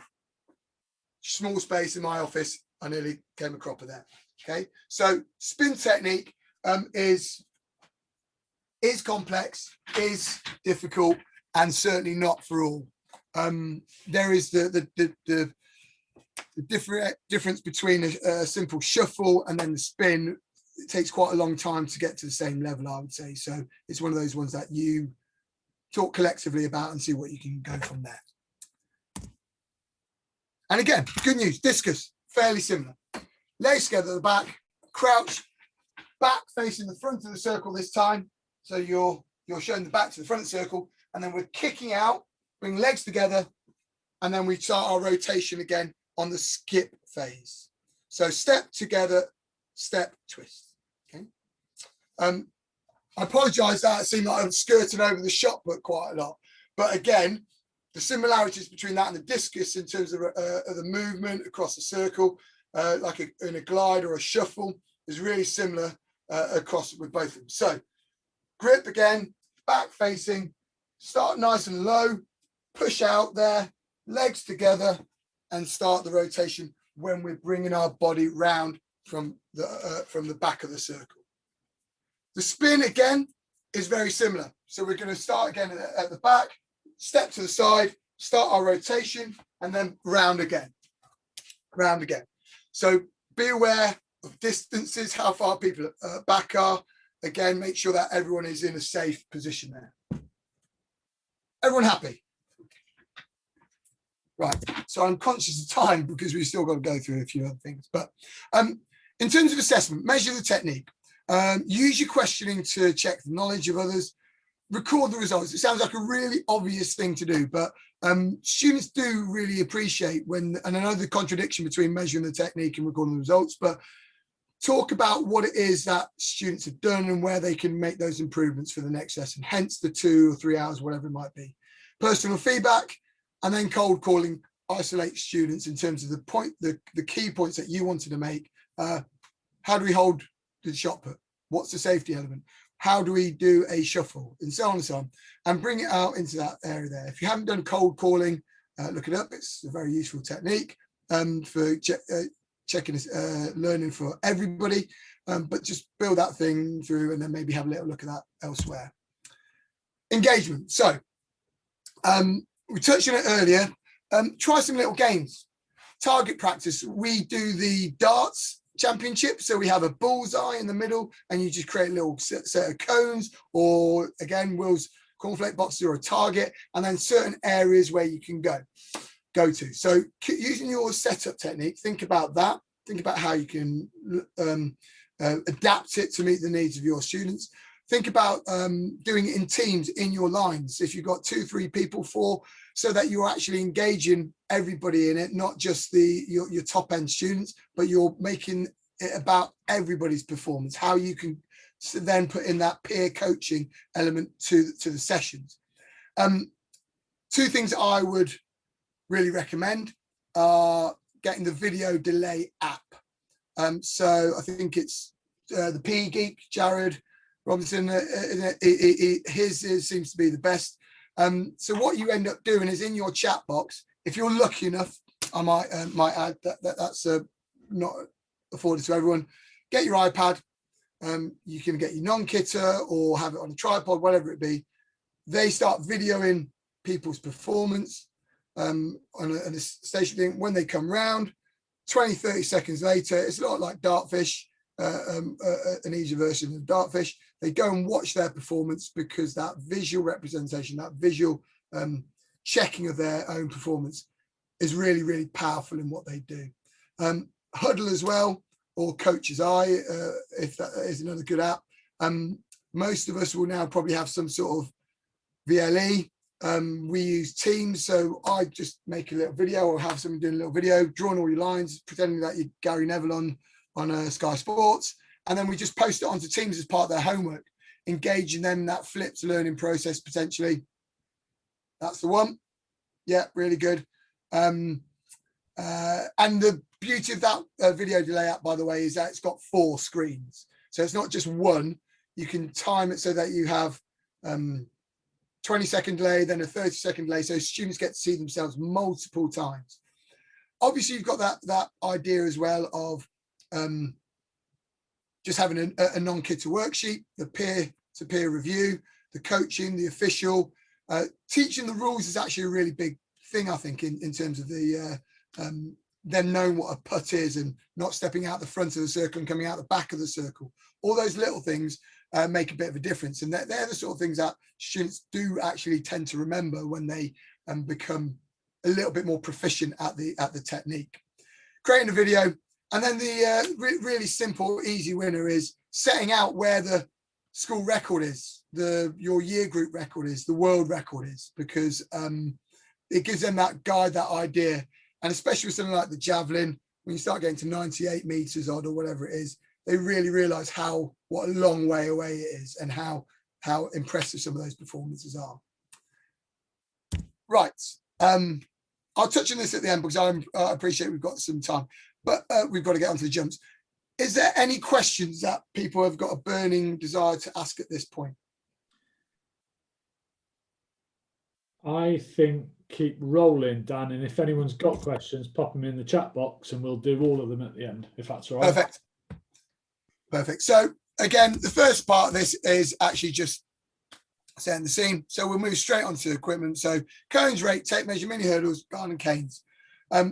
[SPEAKER 2] Small space in my office, I nearly came a cropper there. Okay, so spin technique is complex, is difficult, and certainly not for all. There is the difference between a simple shuffle and then the spin. It takes quite a long time to get to the same level, I would say. So it's one of those ones that you talk collectively about and see what you can go from there. And again, good news, discus, fairly similar. Legs together at the back, crouch, back facing the front of the circle this time. So you're showing the back to the front of the circle, and then we're kicking out, bring legs together, and then we start our rotation again on the skip phase. So step together, step, twist. Okay. I apologize that it seemed like I'm skirting over the shot put quite a lot, but again, the similarities between that and the discus in terms of the movement across the circle, like in a glide or a shuffle, is really similar across with both of them. So grip again, back facing, start nice and low, push out there, legs together, and start the rotation when we're bringing our body round from the back of the circle. The spin again is very similar. So we're going to start again at the back, step to the side, start our rotation, and then round again. Round again. So be aware of distances, how far people back are. Again, make sure that everyone is in a safe position there. Everyone happy? Right. So I'm conscious of time because we've still got to go through a few other things. But in terms of assessment, measure the technique. Use your questioning to check the knowledge of others. Record the results. It sounds like a really obvious thing to do, but students do really appreciate when, and I know the contradiction between measuring the technique and recording the results, but talk about what it is that students have done and where they can make those improvements for the next lesson, hence the 2 or 3 hours, whatever it might be. Personal feedback, And then cold calling isolates students in terms of the key points that you wanted to make. How do we hold the shot put? What's the safety element? How do we do a shuffle? And so on and so on. And bring it out into that area there. If you haven't done cold calling, look it up. It's a very useful technique for checking, learning for everybody. But just build that thing through and then maybe have a little look at that elsewhere. Engagement. So we touched on it earlier. Try some little games. Target practice. We do the darts championship. So we have a bullseye in the middle and you just create a little set of cones, or again, Will's cornflake boxes are a target, and then certain areas where you can go to. So using your setup technique, think about that. Think about how you can adapt it to meet the needs of your students. Think about doing it in teams in your lines. If you've got 2, 3 people, 4, so that you're actually engaging everybody in it, not just your top end students, but you're making it about everybody's performance, how you can then put in that peer coaching element to the sessions. 2 things I would really recommend are getting the video delay app. So I think it's the PE Geek, Jared Robinson, his seems to be the best. So what you end up doing is in your chat box, if you're lucky enough, I might add that's not afforded to everyone, get your iPad. You can get your non-kitter or have it on a tripod, whatever it be. They start videoing people's performance on a station thing. When they come round, 20, 30 seconds later, it's a lot like Dartfish, an easier version of Dartfish. They go and watch their performance because that visual representation, that visual checking of their own performance is really, really powerful in what they do. Huddle as well, or Coach's Eye, if that is another good app. Most of us will now probably have some sort of VLE. We use Teams, so I just make a little video or have someone doing a little video, drawing all your lines, pretending that you're Gary Neville on Sky Sports, and then we just post it onto Teams as part of their homework, engaging them in that flipped learning process potentially. That's the one. Yeah, really good. And the beauty of that video delay app, by the way, is that it's got 4 screens. So it's not just one. You can time it so that you have 20-second delay, then a 30-second delay, so students get to see themselves multiple times. Obviously, you've got that idea as well of just having a non-kitter worksheet, the peer-to-peer review, the coaching, the official. Teaching the rules is actually a really big thing, I think, in terms of the them knowing what a putt is and not stepping out the front of the circle and coming out the back of the circle. All those little things make a bit of a difference, and they're the sort of things that students do actually tend to remember when they become a little bit more proficient at the technique. Creating a video, and then the really simple, easy winner is setting out where the school record is, your year group record is, the world record is, because it gives them that guide, that idea. And especially with something like the Javelin, when you start getting to 98 meters odd or whatever it is, they really realize what a long way away it is and how impressive some of those performances are. Right. I'll touch on this at the end because I appreciate we've got some time, but we've got to get onto the jumps. Is there any questions that people have got a burning desire to ask at this point?
[SPEAKER 1] I think keep rolling, Dan, and if anyone's got questions, pop them in the chat box and we'll do all of them at the end, if that's all right.
[SPEAKER 2] Perfect. So again, the first part of this is actually just setting the scene. So we'll move straight onto equipment. So cones, rake, tape measure, mini hurdles, garden canes.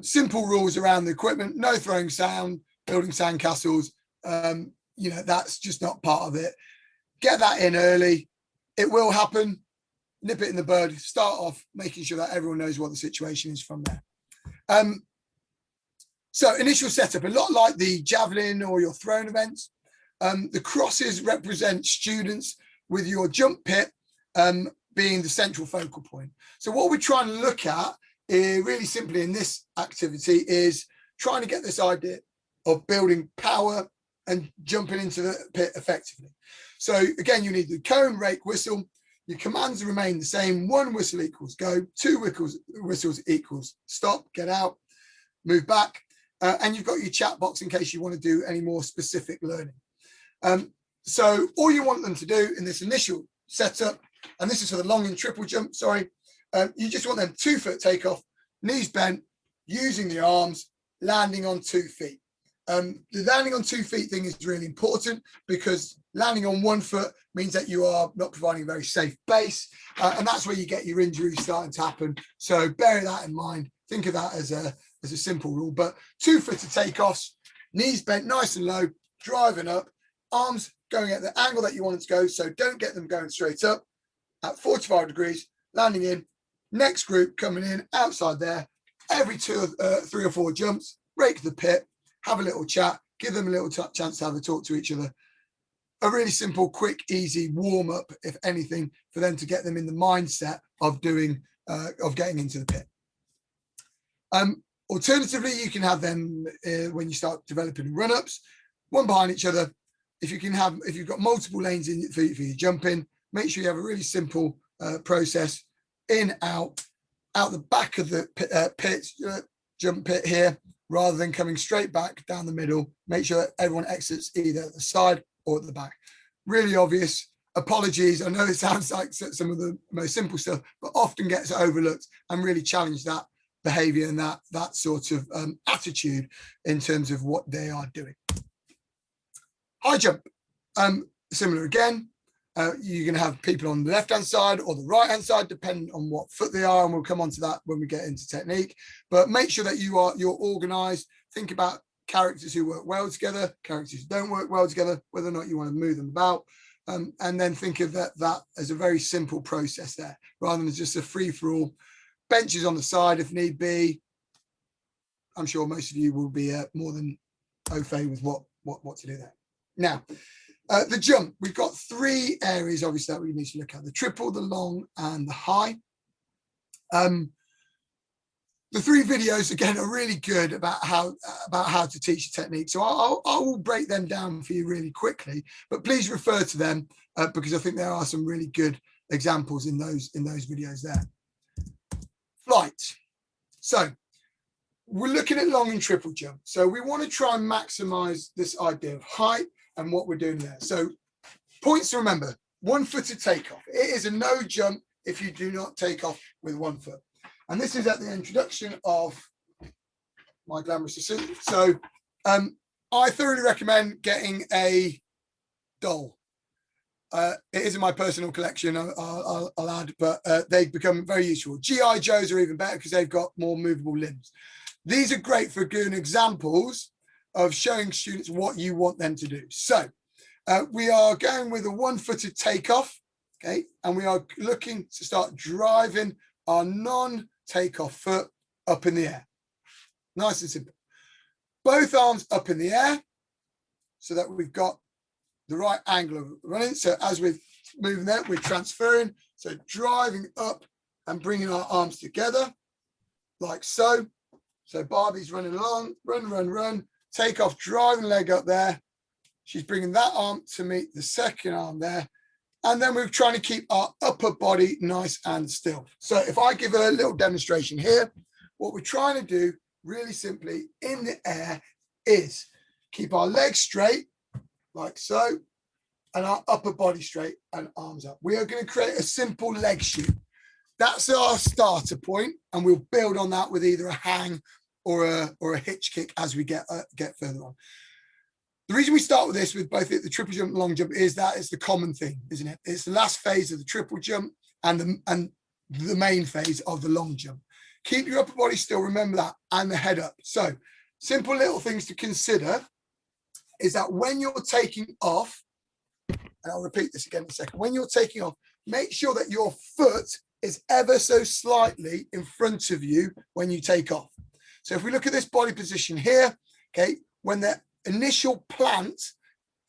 [SPEAKER 2] Simple rules around the equipment: no throwing sand, building sandcastles. That's just not part of it. Get that in early. It will happen. Nip it in the bud. Start off making sure that everyone knows what the situation is from there. So initial setup, a lot like the Javelin or your thrown events. The crosses represent students, with your jump pit being the central focal point. So what we're trying to look at really simply in this activity is trying to get this idea of building power and jumping into the pit effectively. So again, you need the cone, rake, whistle. Your commands remain the same. 1 whistle equals go, 2 whistles equals stop, get out, move back. And you've got your chat box in case you want to do any more specific learning. So all you want them to do in this initial setup, and this is for the long and triple jump, sorry, you just want them 2-foot takeoff, knees bent, using the arms, landing on 2 feet. The landing on 2 feet thing is really important because landing on 1 foot means that you are not providing a very safe base, and that's where you get your injuries starting to happen. So bear that in mind. Think of that as a simple rule. But 2-footed takeoffs, knees bent nice and low, driving up, arms going at the angle that you want them to go. So don't get them going straight up at 45 degrees, landing in. Next group coming in outside there. Every 3 or 4 jumps, rake the pit, have a little chat, give them a little chance to have a talk to each other. A really simple, quick, easy warm up, if anything, for them to get them in the mindset of getting into the pit. Alternatively, you can have them when you start developing run-ups, one behind each other. If you've got multiple lanes in for your jumping, make sure you have a really simple process: in, out the back of the pit, jump pit here, rather than coming straight back down the middle. Make sure that everyone exits either at the side or at the back. Really obvious. Apologies. I know it sounds like some of the most simple stuff, but often gets overlooked, and really challenge that behavior and that sort of attitude in terms of what they are doing. High jump, similar again. You're going to have people on the left-hand side or the right-hand side, depending on what foot they are, and we'll come on to that when we get into technique. But make sure that you're organised. Think about characters who work well together, characters who don't work well together, whether or not you want to move them about, and then think of that as a very simple process there, rather than just a free-for-all. Benches on the side if need be. I'm sure most of you will be more than au fait with what to do there. Now, the jump, we've got 3 areas obviously that we need to look at: the triple, the long, and the high. The 3 videos again are really good about how to teach the technique. So I will break them down for you really quickly, but please refer to them because I think there are some really good examples in those videos there. Flight. So we're looking at long and triple jump. So we want to try and maximize this idea of height and what we're doing there. So points to remember: 1-footed takeoff. It is a no jump if you do not take off with 1 foot. And this is at the introduction of my glamorous assistant. So I thoroughly recommend getting a doll. It is in my personal collection, I'll add, but they've become very useful. GI Joes are even better because they've got more movable limbs. These are great for good examples of showing students what you want them to do. So we are going with a 1-footed takeoff, okay, and we are looking to start driving our non-takeoff foot up in the air. Nice and simple. Both arms up in the air so that we've got the right angle of running. So as we're moving there, we're transferring. So driving up and bringing our arms together like so. So Barbie's running along, run, take off, driving leg up there. She's bringing that arm to meet the second arm there. And then we're trying to keep our upper body nice and still. So if I give a little demonstration here, what we're trying to do really simply in the air is keep our legs straight, like so, and our upper body straight and arms up. We are going to create a simple leg shoot. That's our starter point, and we'll build on that with either a hang or a hitch kick as we get further on. The reason we start with this, with both the triple jump and long jump, is that it's the common thing, isn't it? It's the last phase of the triple jump and the main phase of the long jump. Keep your upper body still, remember that, and the head up. So simple little things to consider is that when you're taking off, and I'll repeat this again in a second, when you're taking off, make sure that your foot is ever so slightly in front of you when you take off. So if we look at this body position here, okay, when the initial plant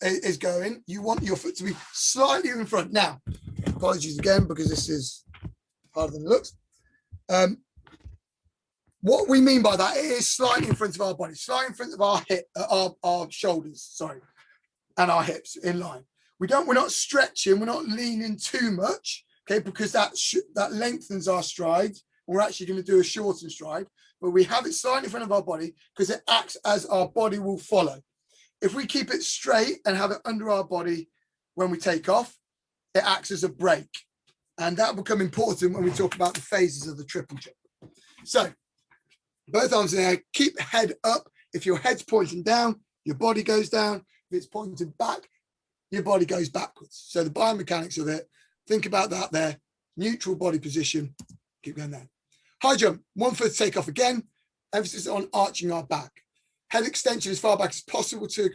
[SPEAKER 2] is going, you want your foot to be slightly in front. Now, apologies again, because this is harder than it looks. What we mean by that is slightly in front of our body, slightly in front of our hip, our shoulders, sorry, and our hips in line. We're not stretching, we're not leaning too much, okay, because that lengthens our stride. We're actually going to do a shortened stride, but we have it slightly in front of our body because it acts as our body will follow. If we keep it straight and have it under our body when we take off, it acts as a brake. And that will become important when we talk about the phases of the triple jump. So both arms in the air, keep head up. If your head's pointing down, your body goes down. If it's pointing back, your body goes backwards. So the biomechanics of it, think about that there. Neutral body position, keep going down. High jump, 1 foot takeoff again. Emphasis on arching our back. Head extension as far back as possible to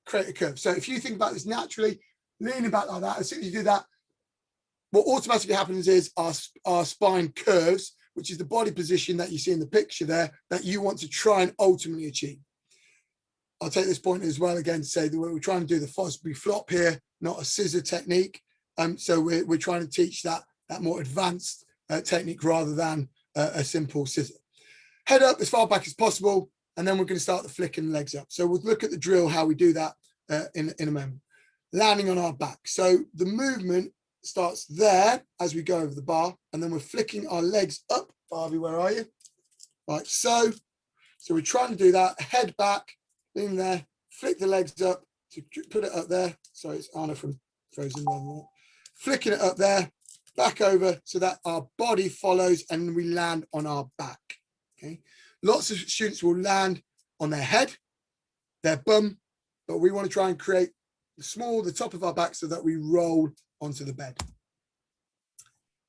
[SPEAKER 2] create a curve. So if you think about this naturally, leaning back like that, as soon as you do that, what automatically happens is our spine curves, which is the body position that you see in the picture there, that you want to try and ultimately achieve. I'll take this point as well again to say that we're trying to do the Fosbury flop here, not a scissor technique. So we're trying to teach that more advanced technique rather than a simple scissor. Head up as far back as possible, and then we're going to start the flicking legs up. So we'll look at the drill, how we do that in a moment. Landing on our back. So the movement starts there as we go over the bar, and then we're flicking our legs up. Barbie, where are you? Like so. So we're trying to do that. Head back, lean there, flick the legs up to put it up there. Sorry, it's Anna from Frozen. Flicking it up there, back over so that our body follows and we land on our back. Okay. Lots of students will land on their head, their bum, but we want to try and create the top of our back so that we roll onto the bed.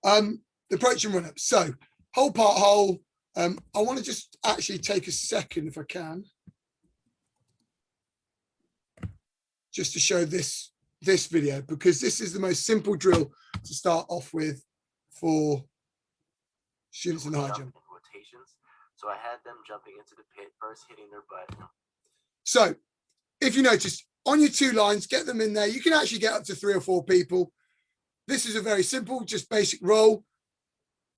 [SPEAKER 2] The approach and run up. So whole part whole. I want to just actually take a second if I can, just to show this video, because this is the most simple drill to start off with for students in the high jump.
[SPEAKER 3] Rotations. So I had them jumping into the pit, first hitting their butt.
[SPEAKER 2] So if you notice, on your 2 lines, get them in there. You can actually get up to 3 or 4 people. This is a very simple, just basic roll.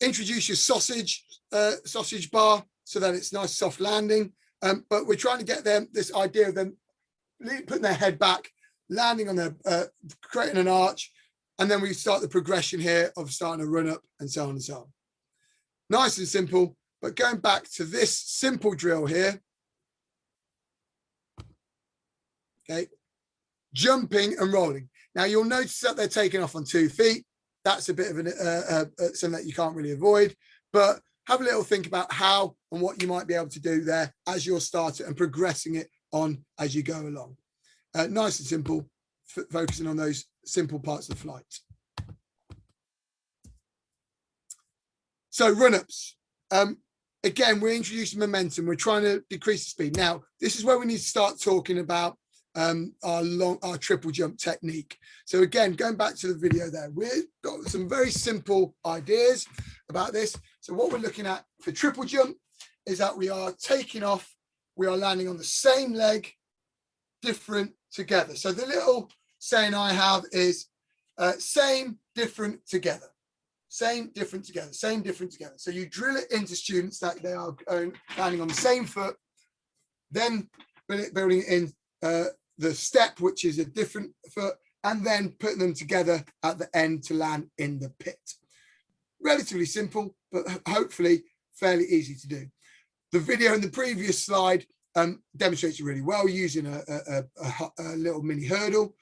[SPEAKER 2] Introduce your sausage bar so that it's nice, soft landing. But we're trying to get them this idea of them putting their head back, landing on their, creating an arch. And then we start the progression here of starting to run up and so on and so on. Nice and simple, but going back to this simple drill here. Okay, jumping and rolling. Now you'll notice that they're taking off on 2 feet. That's a bit of something that you can't really avoid, but have a little think about how and what you might be able to do there as you're starting and progressing it on as you go along. Nice and simple, focusing on those simple parts of the flight. So run-ups. Again, we're introducing momentum. We're trying to decrease the speed. Now, this is where we need to start talking about our triple jump technique. So again, going back to the video there, we've got some very simple ideas about this. So what we're looking at for triple jump is that we are taking off, we are landing on the same leg, different, together. So the little saying I have is same, different, together. Same, different, together. Same, different, together. So you drill it into students that they are landing on the same foot, then building it in the step, which is a different foot, and then putting them together at the end to land in the pit. Relatively simple, but hopefully fairly easy to do. The video in the previous slide demonstrates it really well using a little mini hurdle.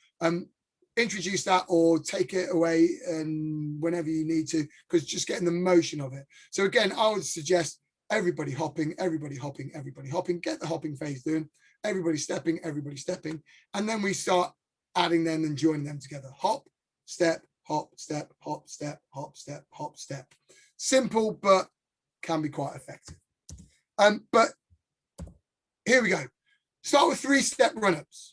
[SPEAKER 2] Introduce that or take it away and whenever you need to, because just getting the motion of it. So again, I would suggest everybody hopping, everybody hopping, everybody hopping, get the hopping phase doing, everybody stepping, and then we start adding them and joining them together. Hop, step, hop, step, hop, step, hop, step, hop, step. Simple, but can be quite effective. But here we go. Start with 3-step run-ups.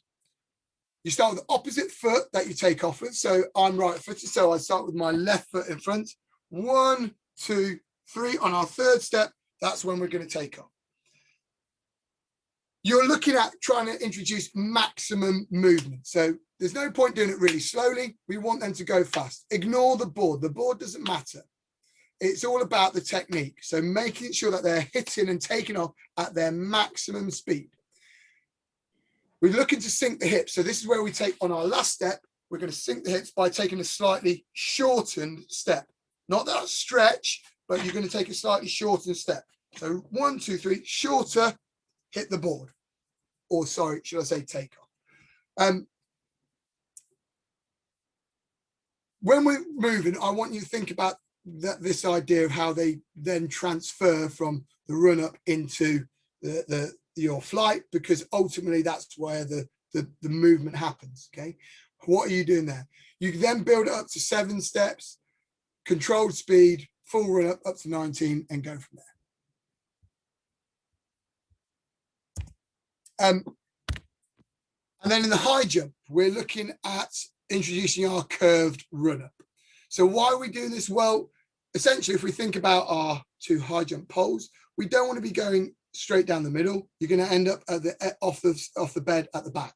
[SPEAKER 2] You start with the opposite foot that you take off with. So I'm right-footed, so I start with my left foot in front. 1, 2, 3. On our 3rd step, that's when we're going to take off. You're looking at trying to introduce maximum movement. So there's no point doing it really slowly. We want them to go fast. Ignore the board. The board doesn't matter. It's all about the technique. So making sure that they're hitting and taking off at their maximum speed. We're looking to sink the hips. So this is where we take on our last step. we're going to sink the hips by taking a slightly shortened step. Not that stretch, but you're going to take a slightly shortened step. So 1, 2, 3, shorter, hit the board. Or sorry, should I say take off? When we're moving, I want you to think about this idea of how they then transfer from the run up into your flight, because ultimately that's where the movement happens. Okay, what are you doing there? You then build it up to 7 steps, controlled speed, full run up to 19, and go from there. And then in the high jump, we're looking at introducing our curved run up. So why are we doing this? Well, essentially, if we think about our 2 high jump poles, we don't want to be going straight down the middle. You're going to end up at off the bed at the back.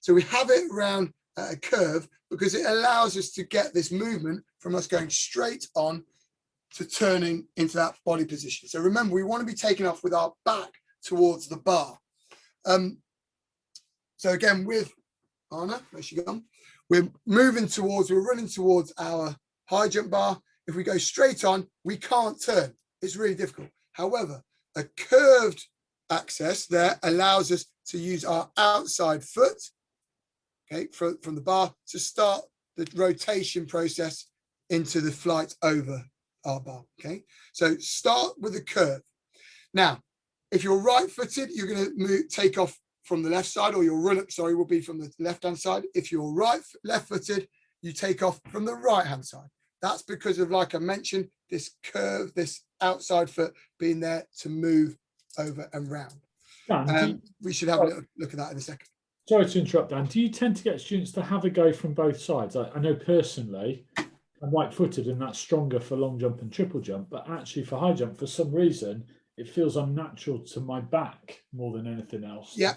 [SPEAKER 2] So we have it around a curve because it allows us to get this movement from us going straight on to turning into that body position. So remember, we want to be taking off with our back towards the bar. So again, with Anna, where's she gone? We're running towards our high jump bar. If we go straight on, we can't turn. It's really difficult. However, a curved access there allows us to use our outside foot, okay, from the bar to start the rotation process into the flight over our bar. Okay, so start with a curve. Now, if you're right-footed, you're going to take off from the left side, or your run up, sorry, will be from the left-hand side. If you're left-footed, you take off from the right-hand side. That's because of, like I mentioned, this curve, this outside foot being there to move over and round.
[SPEAKER 1] Dan,
[SPEAKER 2] we should have a little look at that in a second.
[SPEAKER 1] Sorry to interrupt, Dan. Do you tend to get students to have a go from both sides? I know personally, I'm right-footed and that's stronger for long jump and triple jump, but actually for high jump, for some reason, it feels unnatural to my back more than anything else.
[SPEAKER 2] Yeah,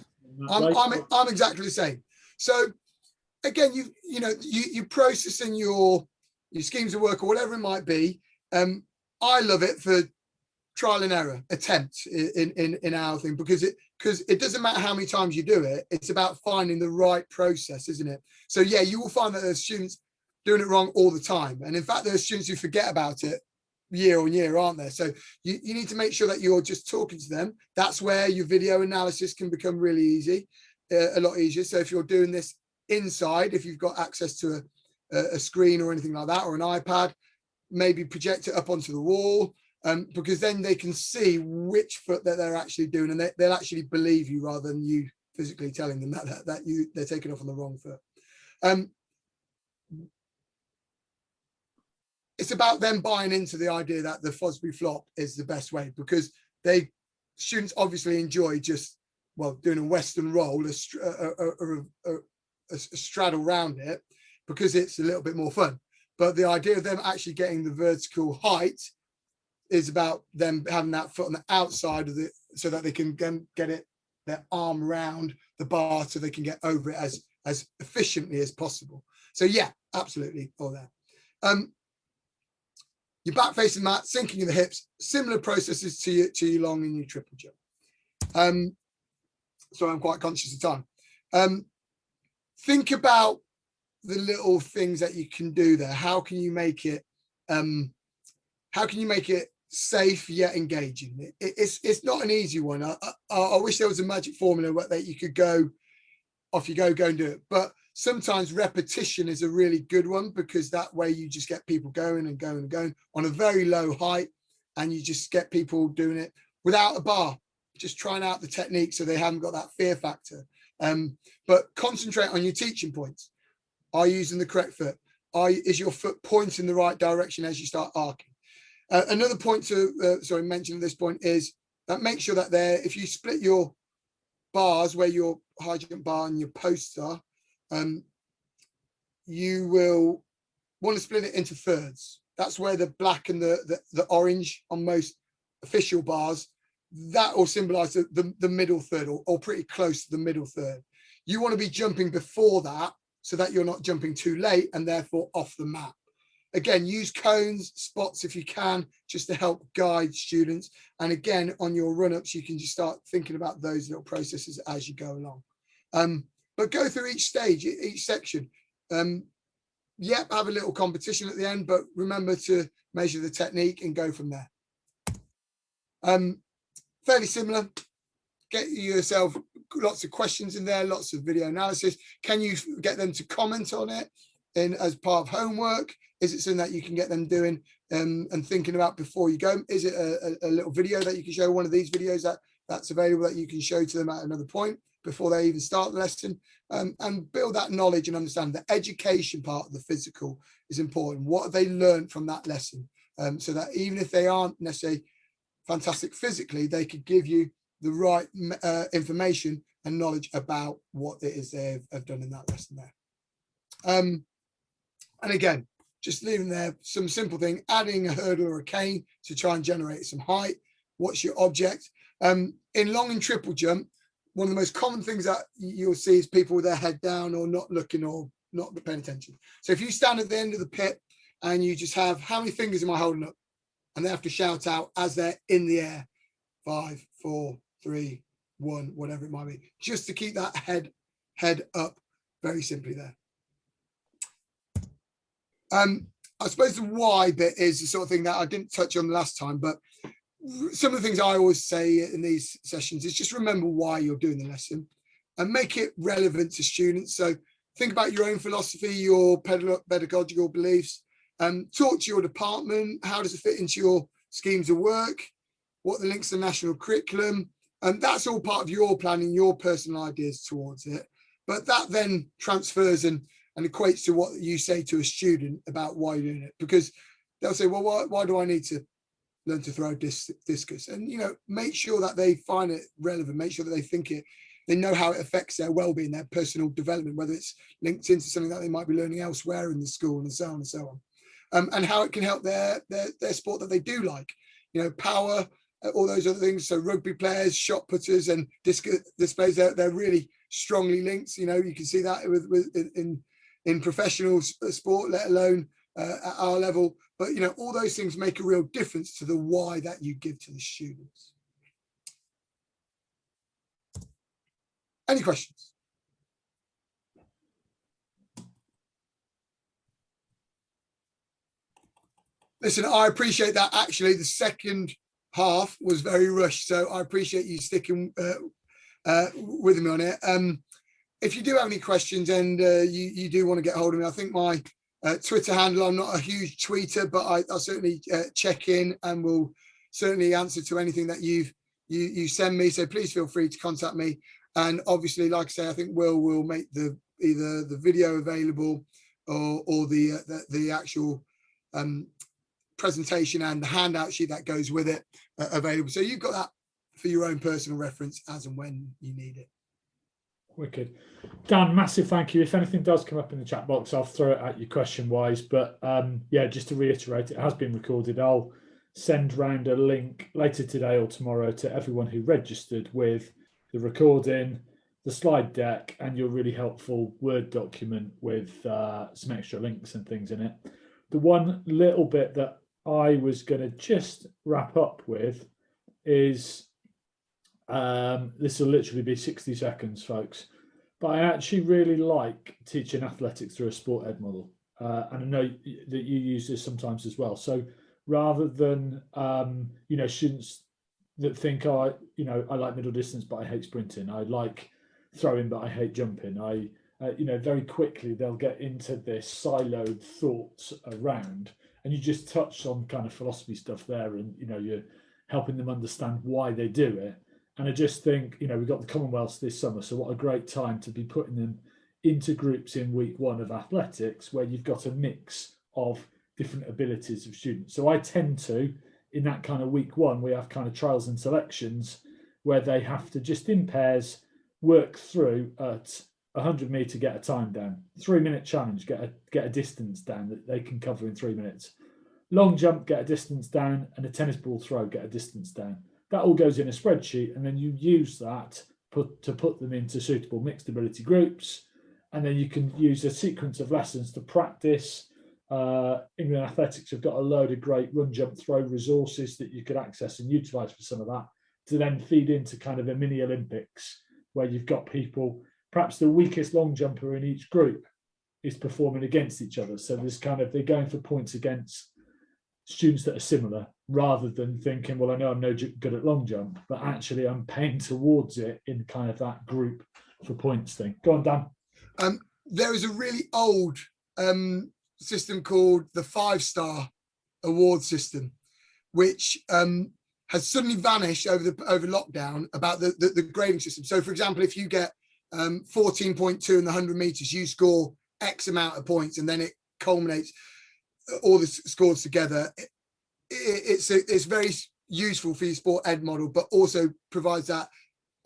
[SPEAKER 2] I'm exactly the same. So again, you're processing your schemes of work or whatever it might be. I love it for trial and error attempts in our thing, because it doesn't matter how many times you do it. It's about finding the right process, isn't it? So yeah, you will find that there's students doing it wrong all the time, and in fact, there's students who forget about it year on year, aren't there? So you need to make sure that you're just talking to them. That's where your video analysis can become really easy, a lot easier. So if you're doing this inside, if you've got access to a screen or anything like that, or an iPad, maybe project it up onto the wall, because then they can see which foot that they're actually doing, and they'll actually believe you rather than you physically telling them that they're taking off on the wrong foot. It's about them buying into the idea that the Fosbury flop is the best way, because students obviously enjoy just, well, doing a Western roll, a straddle round it, because it's a little bit more fun. But the idea of them actually getting the vertical height is about them having that foot on the outside of it, so that they can get their arm round the bar, so they can get over it as efficiently as possible. So yeah, absolutely, all there. Your back facing mat, sinking of the hips, similar processes to your long and your triple jump. So I'm quite conscious of time. Think about the little things that you can do there. How can you make it safe yet engaging? It's not an easy one. I wish there was a magic formula that you could go and do it. But sometimes repetition is a really good one, because that way you just get people going and going and going on a very low height, and you just get people doing it without a bar, just trying out the technique so they haven't got that fear factor. But concentrate on your teaching points. Are you using the correct foot? Is your foot pointing the right direction as you start arcing? Another point to mention at this point is that make sure that if you split your bars where your high jump bar and your posts are, you will want to split it into thirds. That's where the black and the orange on most official bars, that will symbolize the middle third, or pretty close to the middle third. You want to be jumping before that, so that you're not jumping too late and therefore off the mat. Again, use cones, spots if you can, just to help guide students. And again, on your run-ups, you can just start thinking about those little processes as you go along. But go through each stage, each section. yep, have a little competition at the end, but remember to measure the technique and go from there. Fairly similar. Get yourself lots of questions in there, lots of video analysis. Can you get them to comment on it as part of homework? Is it something that you can get them doing and thinking about before you go? Is it a little video that you can show, one of these videos that's available that you can show to them at another point before they even start the lesson? And build that knowledge and understand the education part of the physical is important. What have they learned from that lesson? So that even if they aren't necessarily fantastic physically, they could give you the right information and knowledge about what it is they have done in that lesson there. And again, just leaving there some simple thing, adding a hurdle or a cane to try and generate some height. What's your object? In long and triple jump, one of the most common things that you'll see is people with their head down or not looking or not paying attention. So if you stand at the end of the pit and you just have, how many fingers am I holding up? And they have to shout out as they're in the air, 5, 4, 3, 1, whatever it might be, just to keep that head up very simply there. I suppose the why bit is the sort of thing that I didn't touch on last time, but some of the things I always say in these sessions is just remember why you're doing the lesson and make it relevant to students. So think about your own philosophy, your pedagogical beliefs, talk to your department. How does it fit into your schemes of work? What are the links to the national curriculum? And that's all part of your planning, your personal ideas towards it. But that then transfers and equates to what you say to a student about why you're doing it. Because they'll say, well, why do I need to learn to throw discus? And, you know, make sure that they find it relevant, make sure that they think it, they know how it affects their well-being, their personal development, whether it's linked into something that they might be learning elsewhere in the school and so on and so on. And how it can help their sport that they do like, you know, power, all those other things. So rugby players, shot putters and discus displays, they're really strongly linked. You know, you can see that in professional sport, let alone at our level. But, you know, all those things make a real difference to the why that you give to the students. Any questions? Listen, I appreciate that. Actually, the second half was very rushed, so I appreciate you sticking with me on it. If you do have any questions and you do want to get hold of me, I think my Twitter handle, I'm not a huge tweeter, but I'll certainly check in and will certainly answer to anything that you send me. So please feel free to contact me. And obviously, like I say, I think will make either the video available or the actual presentation and the handout sheet that goes with it available. So you've got that for your own personal reference as and when you need it.
[SPEAKER 1] Wicked. Dan, massive thank you. If anything does come up in the chat box, I'll throw it at you question wise. But yeah, just to reiterate, it has been recorded. I'll send round a link later today or tomorrow to everyone who registered with the recording, the slide deck, and your really helpful Word document with some extra links and things in it. The one little bit that I was going to just wrap up with is this will literally be 60 seconds, folks. But I actually really like teaching athletics through a sport ed model. And I know that you use this sometimes as well. So rather than, you know, students that think, oh, you know, I like middle distance, but I hate sprinting. I like throwing, but I hate jumping. You know, very quickly they'll get into this siloed thoughts around, and you just touch on kind of philosophy stuff there, and, you know, you're helping them understand why they do it. And I just think, you know, we've got the Commonwealths this summer, so what a great time to be putting them into groups in week 1 of athletics, where you've got a mix of different abilities of students. So I tend to, in that kind of week 1, we have kind of trials and selections where they have to just in pairs work through at 100 metre, get a time down, 3-minute challenge, get a distance down that they can cover in 3 minutes. Long jump, get a distance down, and a tennis ball throw, get a distance down. That all goes in a spreadsheet, and then you use that to put them into suitable mixed ability groups. And then you can use a sequence of lessons to practice. England Athletics have got a load of great run, jump, throw resources that you could access and utilise for some of that, to then feed into kind of a mini Olympics, where you've got people, perhaps the weakest long jumper in each group is performing against each other. So there's kind of, they're going for points against students that are similar, rather than thinking, well, I know I'm no good at long jump, but actually I'm paying towards it in kind of that group for points thing. Go on, Dan.
[SPEAKER 2] There is a really old system called the 5-star award system, which has suddenly vanished over lockdown, about the grading system. So, for example, if you get 14.2 in the 100 meters, you score X amount of points, and then it culminates all the scores together. It's very useful for your sport ed model, but also provides that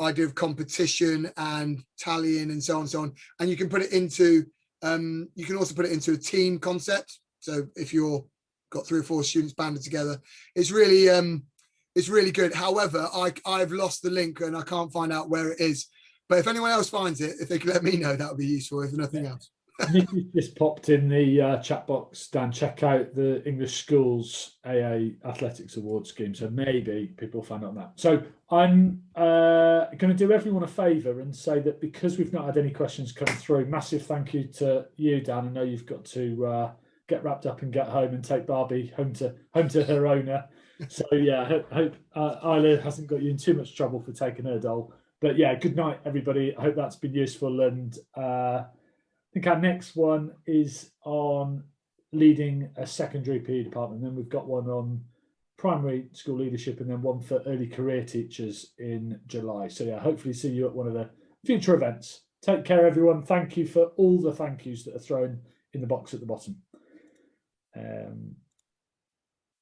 [SPEAKER 2] idea of competition and tallying and so on and so on. And you can put it into you can also put it into a team concept. So if you're got 3 or 4 students banded together, it's really good. However, I've lost the link and I can't find out where it is. But if anyone else finds it, if they could let me know, that would be useful, if nothing else.
[SPEAKER 1] Nikki just popped in the chat box, Dan, check out the English Schools AA Athletics Award Scheme. So maybe people will find out that. So I'm going to do everyone a favour and say that because we've not had any questions come through, massive thank you to you, Dan. I know you've got to get wrapped up and get home and take Barbie home to her owner. So yeah, hope Isla hasn't got you in too much trouble for taking her doll. But yeah, good night, everybody. I hope that's been useful. And I think our next one is on leading a secondary PE department. Then we've got one on primary school leadership, and then one for early career teachers in July. So yeah, hopefully see you at one of the future events. Take care, everyone. Thank you for all the thank yous that are thrown in the box at the bottom.